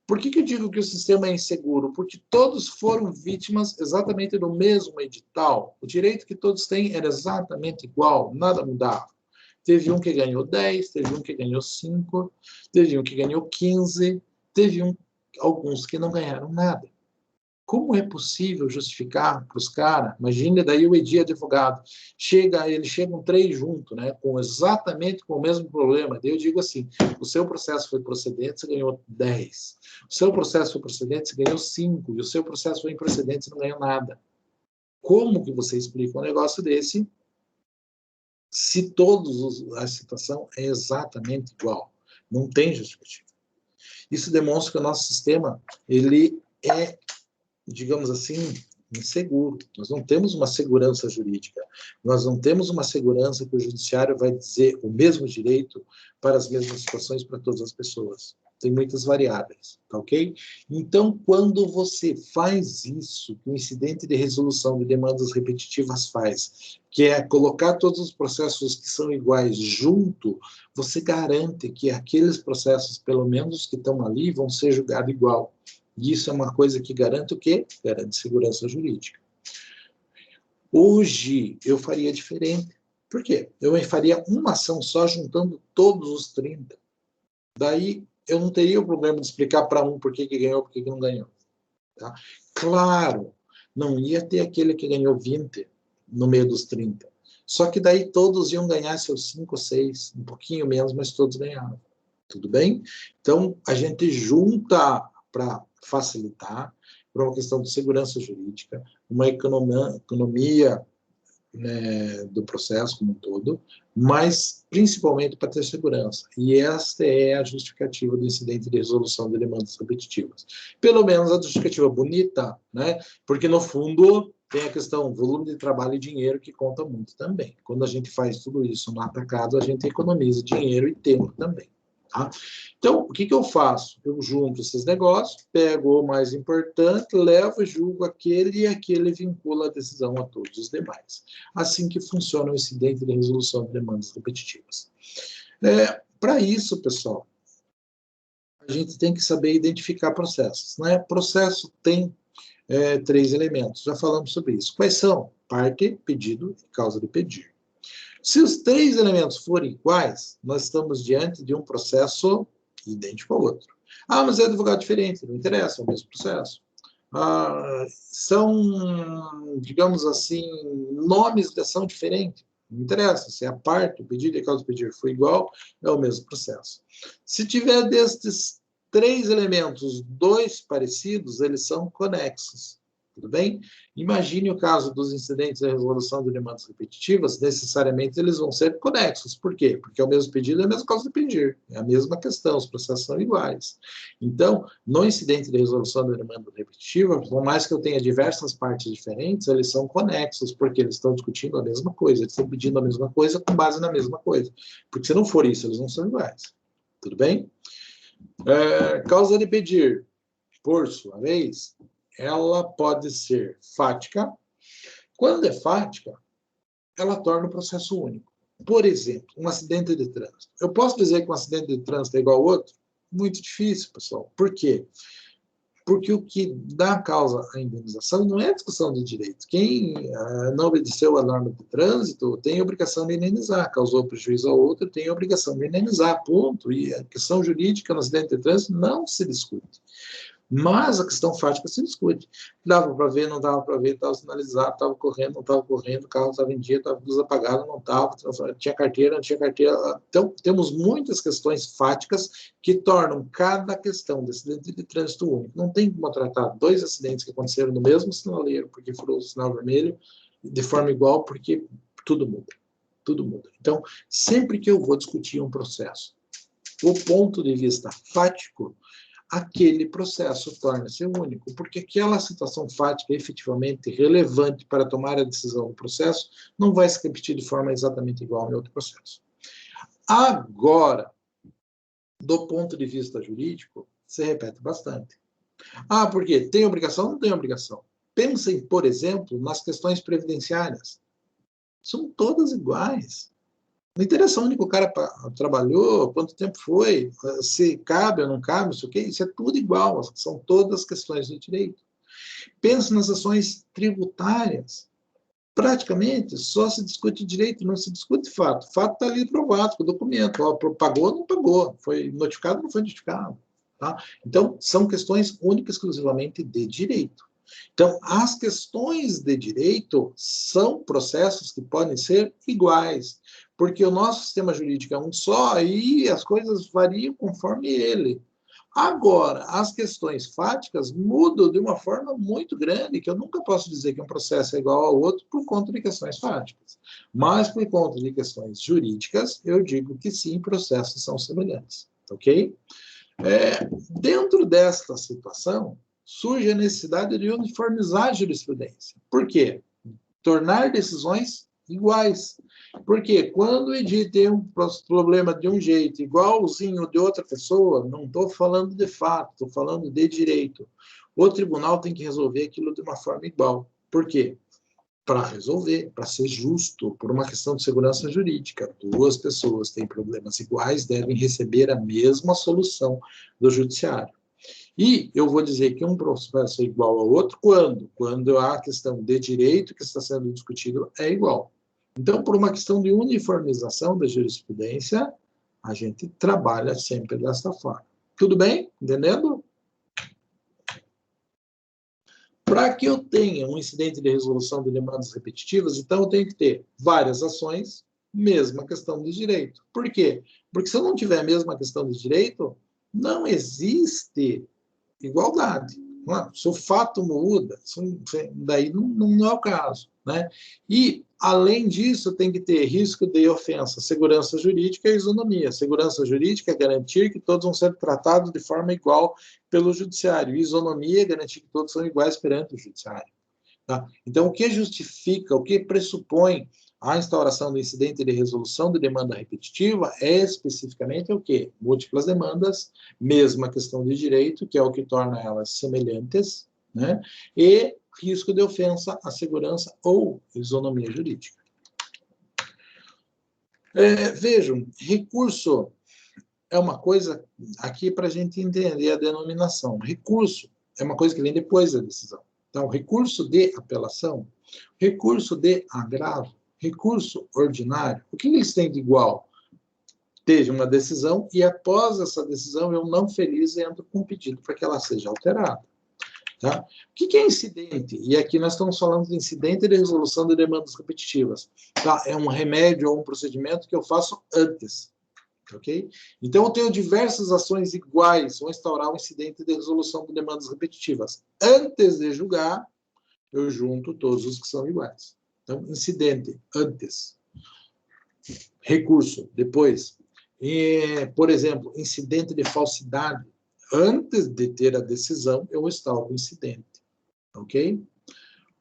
Por que eu digo que o sistema é inseguro? Porque todos foram vítimas exatamente do mesmo edital. O direito que todos têm era exatamente igual, nada mudava. Teve um que ganhou 10, teve um que ganhou 5, teve um que ganhou 15, teve alguns que não ganharam nada. Como é possível justificar para os caras? Imagina, daí o Edi advogado, eles chegam 3 juntos, né, exatamente com o mesmo problema. Daí eu digo assim, o seu processo foi procedente, você ganhou 10. O seu processo foi procedente, você ganhou 5. E o seu processo foi improcedente, você não ganhou nada. Como que você explica um negócio desse se a situação é exatamente igual? Não tem justificativa. Isso demonstra que o nosso sistema, ele é, digamos assim, inseguro. Nós não temos uma segurança jurídica. Nós não temos uma segurança que o judiciário vai dizer o mesmo direito para as mesmas situações para todas as pessoas. Tem muitas variáveis, tá ok? Então, quando você faz isso, que o incidente de resolução de demandas repetitivas faz, que é colocar todos os processos que são iguais junto, você garante que aqueles processos, pelo menos que estão ali, vão ser julgados igual. E isso é uma coisa que garante o quê? Garante segurança jurídica. Hoje, eu faria diferente. Por quê? Eu faria uma ação só, juntando todos os 30. Daí, eu não teria o problema de explicar para um por que ganhou, por que não ganhou. Tá? Claro, não ia ter aquele que ganhou 20 no meio dos 30. Só que daí todos iam ganhar seus 5 ou 6, um pouquinho menos, mas todos ganhavam. Tudo bem? Então, a gente junta para facilitar, para uma questão de segurança jurídica, uma economia né, do processo como um todo, mas principalmente para ter segurança. E esta é a justificativa do incidente de resolução de demandas repetitivas. Pelo menos a justificativa bonita, né? Porque no fundo tem a questão volume de trabalho e dinheiro que conta muito também. Quando a gente faz tudo isso no atacado, a gente economiza dinheiro e tempo também. Tá? Então, o que eu faço? Eu junto esses negócios, pego o mais importante, levo e julgo aquele e aquele vincula a decisão a todos os demais. Assim que funciona o incidente de resolução de demandas repetitivas. Para isso, pessoal, a gente tem que saber identificar processos. Né? Processo tem 3 elementos, já falamos sobre isso. Quais são? Parte, pedido e causa de pedir. Se os 3 elementos forem iguais, nós estamos diante de um processo idêntico ao outro. Ah, mas é advogado diferente, não interessa, é o mesmo processo. São, digamos assim, nomes de ação diferentes, não interessa. Se a parte, o pedido e a causa de pedir for igual, é o mesmo processo. Se tiver destes 3 elementos, 2 parecidos, eles são conexos. Tudo bem? Imagine o caso dos incidentes de resolução de demandas repetitivas, necessariamente eles vão ser conexos. Por quê? Porque é o mesmo pedido, é a mesma causa de pedir, é a mesma questão, os processos são iguais. Então, no incidente de resolução de demanda repetitiva, por mais que eu tenha diversas partes diferentes, eles são conexos, porque eles estão discutindo a mesma coisa, eles estão pedindo a mesma coisa com base na mesma coisa. Porque se não for isso, eles não são iguais. Tudo bem? Causa de pedir, por sua vez, ela pode ser fática. Quando é fática, ela torna o processo único. Por exemplo, um acidente de trânsito. Eu posso dizer que um acidente de trânsito é igual ao outro? Muito difícil, pessoal. Por quê? Porque o que dá causa à indenização não é a discussão de direito. Quem não obedeceu a norma de trânsito tem a obrigação de indenizar. Causou prejuízo ao outro, tem a obrigação de indenizar, ponto. E a questão jurídica no acidente de trânsito não se discute. Mas a questão fática se discute. Dava para ver, não dava para ver, estava sinalizado, estava correndo, não estava correndo, o carro estava em dia, estava luz apagada, não estava, tinha carteira, não tinha carteira. Então, temos muitas questões fáticas que tornam cada questão de acidente de trânsito único. Não tem como tratar 2 acidentes que aconteceram no mesmo sinaleiro, porque furou o sinal vermelho, de forma igual, porque tudo muda. Tudo muda. Então, sempre que eu vou discutir um processo, o ponto de vista fático, aquele processo torna-se único, porque aquela situação fática efetivamente relevante para tomar a decisão do processo não vai se repetir de forma exatamente igual em outro processo. Agora, do ponto de vista jurídico, se repete bastante. Ah, por quê? Tem obrigação? Não tem obrigação. Pensem, por exemplo, nas questões previdenciárias. São todas iguais. Não interessa onde o cara trabalhou, quanto tempo foi, se cabe ou não cabe, não sei o quê, isso é tudo igual, são todas questões do direito. Pense nas ações tributárias. Praticamente só se discute direito, não se discute fato. O fato está ali provado com o documento. Ó, pagou ou não pagou, foi notificado ou não foi notificado. Tá? Então, são questões únicas exclusivamente de direito. Então, as questões de direito são processos que podem ser iguais, porque o nosso sistema jurídico é um só e as coisas variam conforme ele. Agora, as questões fáticas mudam de uma forma muito grande, que eu nunca posso dizer que um processo é igual ao outro por conta de questões fáticas. Mas, por conta de questões jurídicas, eu digo que sim, processos são semelhantes. Ok? Dentro desta situação, surge a necessidade de uniformizar a jurisprudência. Por quê? Tornar decisões iguais. Porque quando o Edi tem um problema de um jeito igualzinho de outra pessoa, não estou falando de fato, estou falando de direito. O tribunal tem que resolver aquilo de uma forma igual. Por quê? Para resolver, para ser justo, por uma questão de segurança jurídica. Duas pessoas têm problemas iguais, devem receber a mesma solução do judiciário. E eu vou dizer que um processo é igual ao outro quando a questão de direito que está sendo discutido é igual. Então, por uma questão de uniformização da jurisprudência, a gente trabalha sempre desta forma. Tudo bem? Entendendo? Para que eu tenha um incidente de resolução de demandas repetitivas, então eu tenho que ter várias ações, mesma questão de direito. Por quê? Porque se eu não tiver a mesma questão de direito, não existe igualdade. Se o fato muda, daí não é o caso. Né? E, além disso, tem que ter risco de ofensa, segurança jurídica e isonomia. Segurança jurídica é garantir que todos vão ser tratados de forma igual pelo judiciário. Isonomia é garantir que todos são iguais perante o judiciário. Tá? Então, o que justifica, o que pressupõe a instauração do incidente de resolução de demanda repetitiva é especificamente o quê? Múltiplas demandas, mesma questão de direito, que é o que torna elas semelhantes, né? E risco de ofensa à segurança ou isonomia jurídica. Vejam, recurso é uma coisa, aqui para a gente entender a denominação, recurso é uma coisa que vem depois da decisão. Então, recurso de apelação, recurso de agravo, recurso ordinário, o que eles têm de igual? Teve uma decisão e, após essa decisão, eu não feliz entro com um pedido para que ela seja alterada. Tá? O que é incidente? E aqui nós estamos falando de incidente de resolução de demandas repetitivas. Tá? É um remédio ou um procedimento que eu faço antes. Okay? Então, eu tenho diversas ações iguais, vou instaurar um incidente de resolução de demandas repetitivas. Antes de julgar, eu junto todos os que são iguais. Então, incidente, antes. Recurso, depois. Por exemplo, incidente de falsidade. Antes de ter a decisão, eu instauro o incidente. Ok?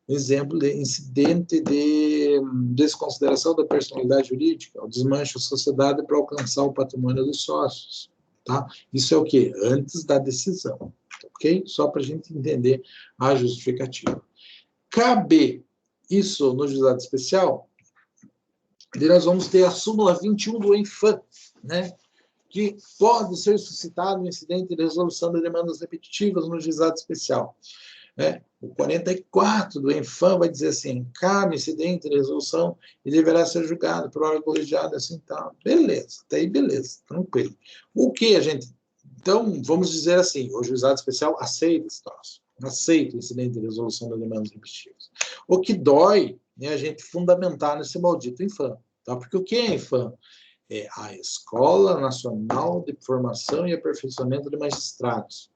Exemplo de incidente de desconsideração da personalidade jurídica, o desmanche da sociedade para alcançar o patrimônio dos sócios. Tá? Isso é o quê? Antes da decisão. Ok? Só para a gente entender a justificativa. Cabe isso no juizado especial, e nós vamos ter a súmula 21 do ENFAM, né? Que pode ser suscitado um incidente de resolução de demandas repetitivas no juizado especial. O 44 do ENFAM vai dizer assim, cabe incidente de resolução e deverá ser julgado por órgão colegiado, assim, tá. Beleza, até aí beleza, tranquilo. O que a gente... Então, vamos dizer assim, o juizado especial aceita esse troço, aceita o incidente de resolução de demandas repetitivas. O que dói é a gente fundamentar nesse maldito ENFAM, tá? Porque o que é ENFAM? É a Escola Nacional de Formação e Aperfeiçoamento de Magistrados.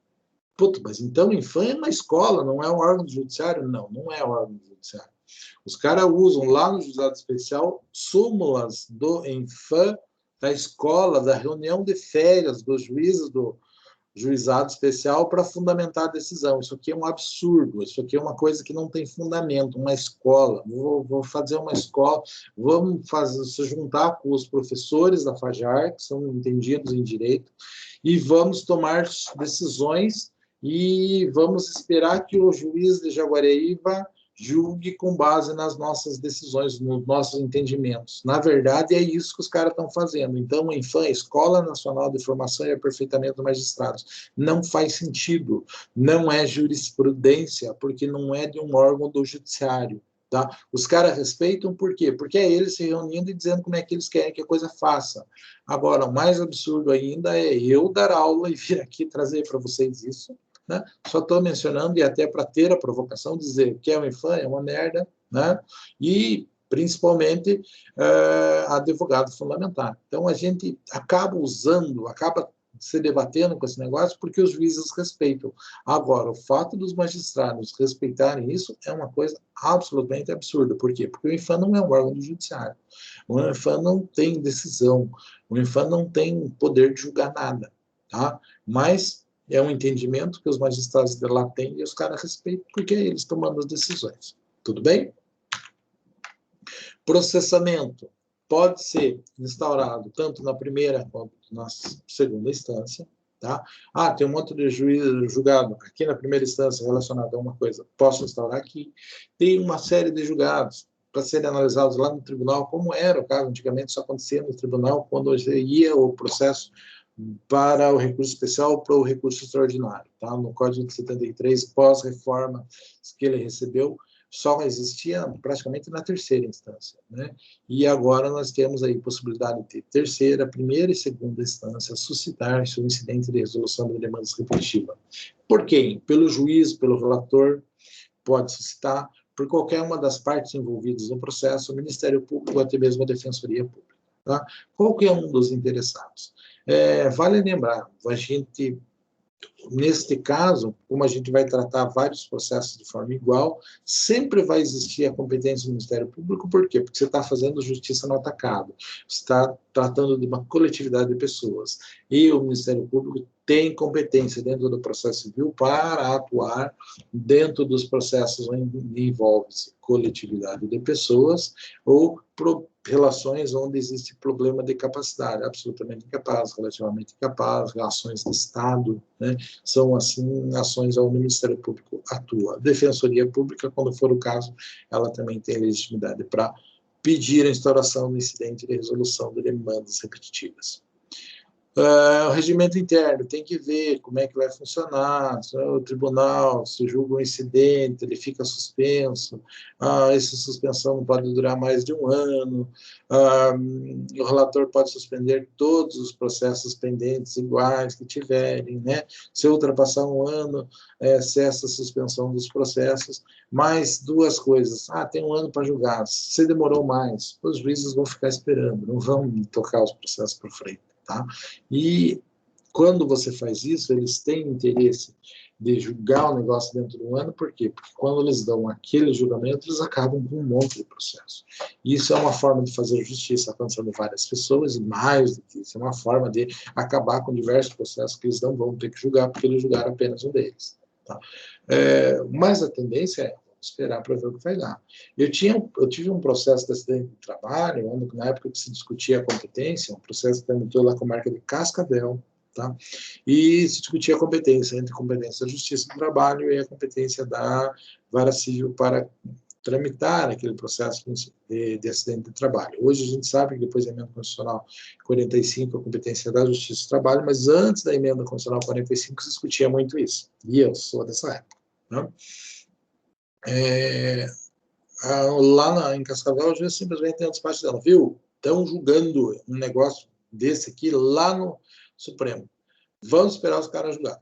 Puta, mas então o ENFAM é uma escola, não é um órgão do judiciário? Não, não é um órgão do judiciário. Os caras usam lá no juizado especial súmulas do ENFAM, da escola, da reunião de férias dos juízes juizado especial para fundamentar a decisão. Isso aqui é um absurdo, isso aqui é uma coisa que não tem fundamento, uma escola. Vou fazer uma escola, vamos se juntar com os professores da FAJAR, que são entendidos em direito, e vamos tomar decisões e vamos esperar que o juiz de Jaguariúna julgue com base nas nossas decisões, nos nossos entendimentos. Na verdade, é isso que os caras estão fazendo. Então, a INFAM, Escola Nacional de Formação e Aperfeiçoamento dos Magistrados, não faz sentido, não é jurisprudência, porque não é de um órgão do judiciário. Tá? Os caras respeitam por quê? Porque é eles se reunindo e dizendo como é que eles querem que a coisa faça. Agora, o mais absurdo ainda é eu dar aula e vir aqui trazer para vocês isso, né? Só estou mencionando, e até para ter a provocação, dizer que é uma INFAM, é uma merda, né? E, principalmente, advogado fundamental. Então, a gente acaba usando, acaba se debatendo com esse negócio porque os juízes respeitam. Agora, o fato dos magistrados respeitarem isso é uma coisa absolutamente absurda. Por quê? Porque o INFAM não é um órgão do judiciário. O INFAM não tem decisão. O INFAM não tem poder de julgar nada, tá? Mas é um entendimento que os magistrados de lá têm e os caras respeitam porque eles tomando as decisões. Tudo bem? Processamento pode ser instaurado tanto na primeira quanto na segunda instância. Tá? Tem um monte de juiz julgado aqui na primeira instância relacionado a uma coisa. Posso instaurar aqui. Tem uma série de julgados para serem analisados lá no tribunal, como era o caso antigamente, isso acontecia no tribunal quando ia o processo para o recurso especial ou para o recurso extraordinário. Tá? No Código de 73, pós-reforma que ele recebeu, só existia praticamente na terceira instância, né? E agora nós temos aí possibilidade de ter terceira, primeira e segunda instância suscitar-se o incidente de resolução de demandas repetitiva. Por quem? Pelo juiz, pelo relator, pode suscitar, por qualquer uma das partes envolvidas no processo, o Ministério Público ou até mesmo a Defensoria Pública. Tá? Qualquer um dos interessados. Vale lembrar, a gente, neste caso, como a gente vai tratar vários processos de forma igual, sempre vai existir a competência do Ministério Público. Por quê? Porque você está fazendo justiça no atacado, você está tratando de uma coletividade de pessoas, e o Ministério Público tem competência dentro do processo civil para atuar dentro dos processos onde envolve-se coletividade de pessoas ou relações onde existe problema de capacidade, absolutamente incapaz, relativamente incapaz, ações de Estado, né? São, assim, ações onde o Ministério Público atua. A Defensoria Pública, quando for o caso, ela também tem legitimidade para pedir a instauração do incidente de resolução de demandas repetitivas. O regimento interno tem que ver como é que vai funcionar, o tribunal se julga um incidente, ele fica suspenso, essa suspensão não pode durar mais de um ano, o relator pode suspender todos os processos pendentes iguais que tiverem, né? Se ultrapassar um ano, cessa a suspensão dos processos, mais duas coisas, tem um ano para julgar, se demorou mais, os juízes vão ficar esperando, não vão tocar os processos para frente. Tá? E quando você faz isso, eles têm interesse de julgar o negócio dentro do ano. Por quê? Porque quando eles dão aquele julgamento, eles acabam com um monte de processo. Isso é uma forma de fazer justiça acontecendo várias pessoas, e mais do que isso, é uma forma de acabar com diversos processos que eles não vão ter que julgar, porque eles julgaram apenas um deles. Tá? Mas a tendência é esperar para ver o que vai dar. Eu tive um processo de acidente de trabalho, onde, na época que se discutia a competência, um processo que tramitou lá com a marca de Cascavel, tá? E se discutia a competência entre a competência da Justiça do Trabalho e a competência da Vara Civil para tramitar aquele processo de acidente de trabalho. Hoje a gente sabe que depois da emenda constitucional 45, a competência da Justiça do Trabalho, mas antes da emenda constitucional 45 se discutia muito isso. E eu sou dessa época, né? Lá em Cascavel, o juiz simplesmente tem a despacho dela, viu? Estão julgando um negócio desse aqui lá no Supremo. Vamos esperar os caras julgar.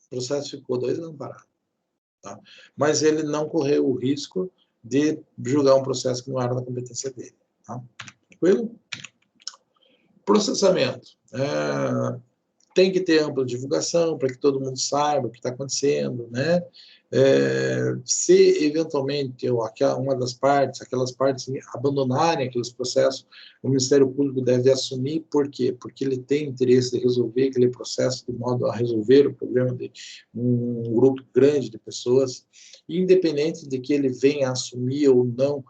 O processo ficou 2 anos parado. Tá? Mas ele não correu o risco de julgar um processo que não era da competência dele. Tá? Tranquilo? Processamento. Tem que ter ampla divulgação para que todo mundo saiba o que está acontecendo, né? Se eventualmente uma das partes, aquelas partes abandonarem aqueles processos, o Ministério Público deve assumir. Por quê? Porque ele tem interesse de resolver aquele processo de modo a resolver o problema de um grupo grande de pessoas, independente de que ele venha assumir ou não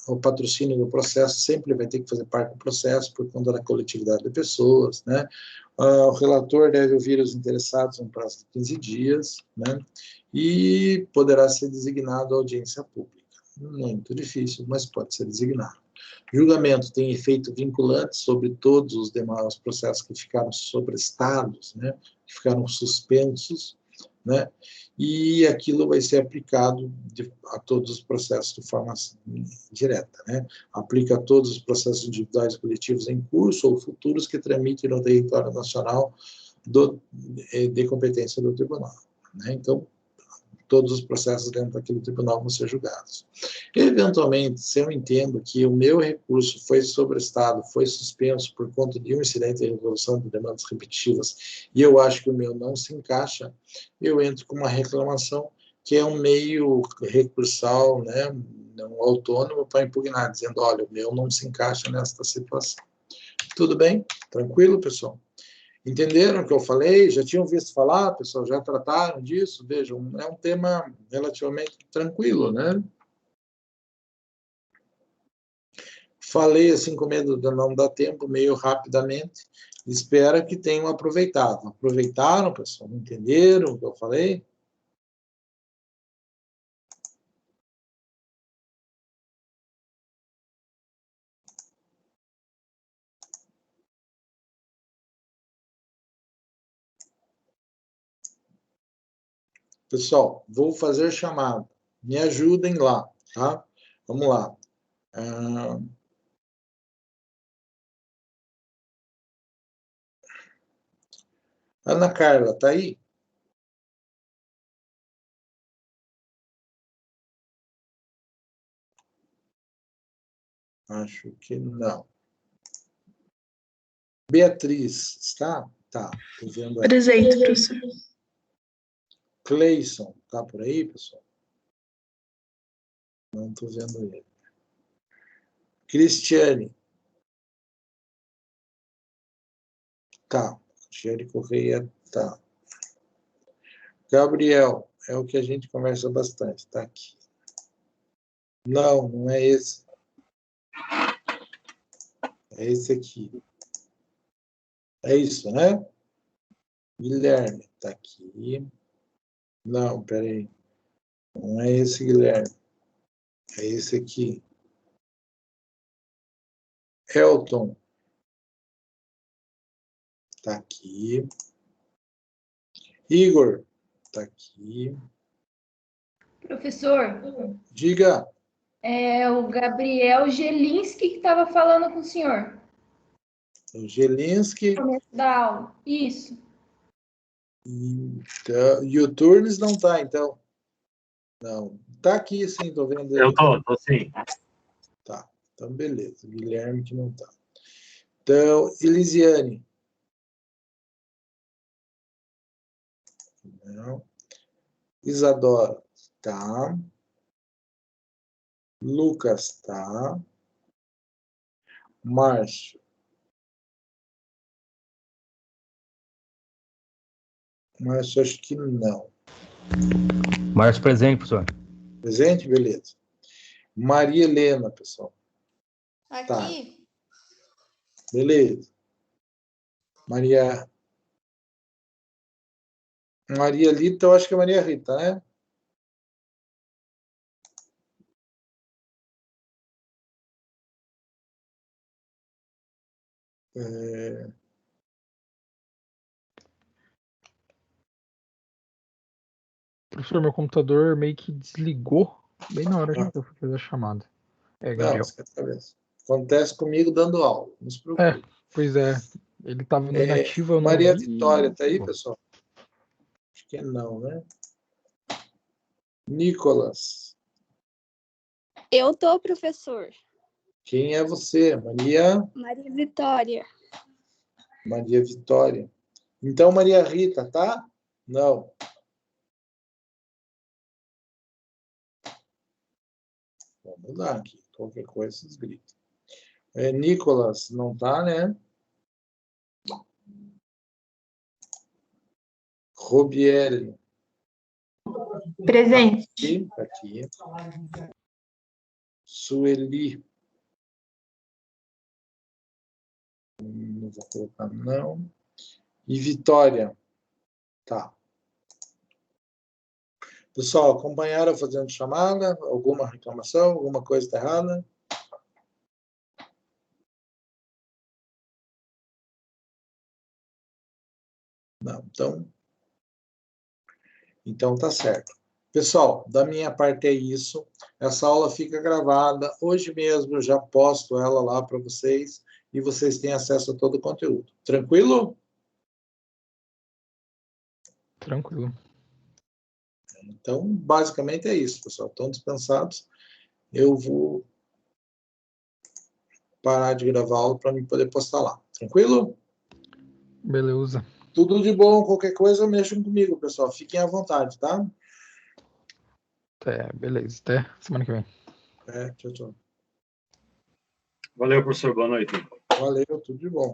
o patrocínio do processo, sempre vai ter que fazer parte do processo por conta da coletividade de pessoas, né? O relator deve ouvir os interessados em um prazo de 15 dias, né? E poderá ser designado a audiência pública. Muito difícil, mas pode ser designado. Julgamento tem efeito vinculante sobre todos os demais processos que ficaram sobrestados, né? Que ficaram suspensos, né? E aquilo vai ser aplicado a todos os processos de forma direta, né? Aplica a todos os processos individuais e coletivos em curso ou futuros que tramitem no território nacional de competência do tribunal, né? Então, todos os processos dentro daquele tribunal vão ser julgados. Eventualmente, se eu entendo que o meu recurso foi sobrestado, foi suspenso por conta de um incidente de resolução de demandas repetitivas, e eu acho que o meu não se encaixa, eu entro com uma reclamação, que é um meio recursal, né, não autônomo, para impugnar, dizendo, olha, o meu não se encaixa nesta situação. Tudo bem? Tranquilo, pessoal? Entenderam o que eu falei? Já tinham visto falar, pessoal? Já trataram disso? Vejam, é um tema relativamente tranquilo, né? Falei assim com medo de não dar tempo, meio rapidamente. Espero que tenham aproveitado. Aproveitaram, pessoal? Entenderam o que eu falei? Pessoal, vou fazer chamada. Me ajudem lá, tá? Vamos lá. Ana Carla, tá aí? Acho que não. Beatriz, está? Tá, tô vendo aí. Presente, professor. Cleison, tá por aí, pessoal? Não tô vendo ele. Cristiane. Tá. Cristiane Correia, tá. Gabriel, é o que a gente conversa bastante, tá aqui. Não, não é esse. É esse aqui. É isso, né? Guilherme, tá aqui. Não, peraí. Não é esse, Guilherme. É esse aqui. Elton. Tá aqui. Igor. Tá aqui. Professor, Diga. é o Gabriel Gelinski que estava falando com o senhor. O Gelinski. Da aula. Isso. Então, e o Turnes não tá, então? Não. Tá aqui, sim, tô vendo ele. Eu tô sim. Tá. Então, beleza. Guilherme que não tá. Então, Elisiane. Não. Isadora. Tá. Lucas. Tá. Márcio. Márcio, acho que não. Márcio presente, professor. Presente? Beleza. Maria Helena, pessoal. Aqui. Tá. Beleza. Maria Lita, eu acho que é Maria Rita, né? Professor, meu computador meio que desligou bem na hora que eu fui fazer a chamada. Gabriel. Não, acontece comigo dando aula, não se preocupe. Pois é. Ele estava no inativo, eu não Maria vi. Vitória, tá aí, pessoal? Acho que não, né? Nicolas. Eu tô, professor. Quem é você? Maria Vitória. Maria Vitória. Então, Maria Rita, tá? Não. Vou dar aqui. Qualquer coisa, vocês gritam. Nicolas, não tá, né? Robiele. Presente. Aqui. Sueli. Não vou colocar, não. E Vitória. Tá. Pessoal, acompanharam fazendo chamada? Alguma reclamação? Alguma coisa está errada? Não, então tá certo. Pessoal, da minha parte é isso. Essa aula fica gravada. Hoje mesmo eu já posto ela lá para vocês e vocês têm acesso a todo o conteúdo. Tranquilo? Tranquilo. Então, basicamente é isso, pessoal. Estão dispensados. Eu vou parar de gravar a aula para mim poder postar lá. Tranquilo? Beleza. Tudo de bom. Qualquer coisa, mexam comigo, pessoal. Fiquem à vontade, tá? Beleza. Até semana que vem. Tchau, tchau. Valeu, professor. Boa noite. Valeu, tudo de bom.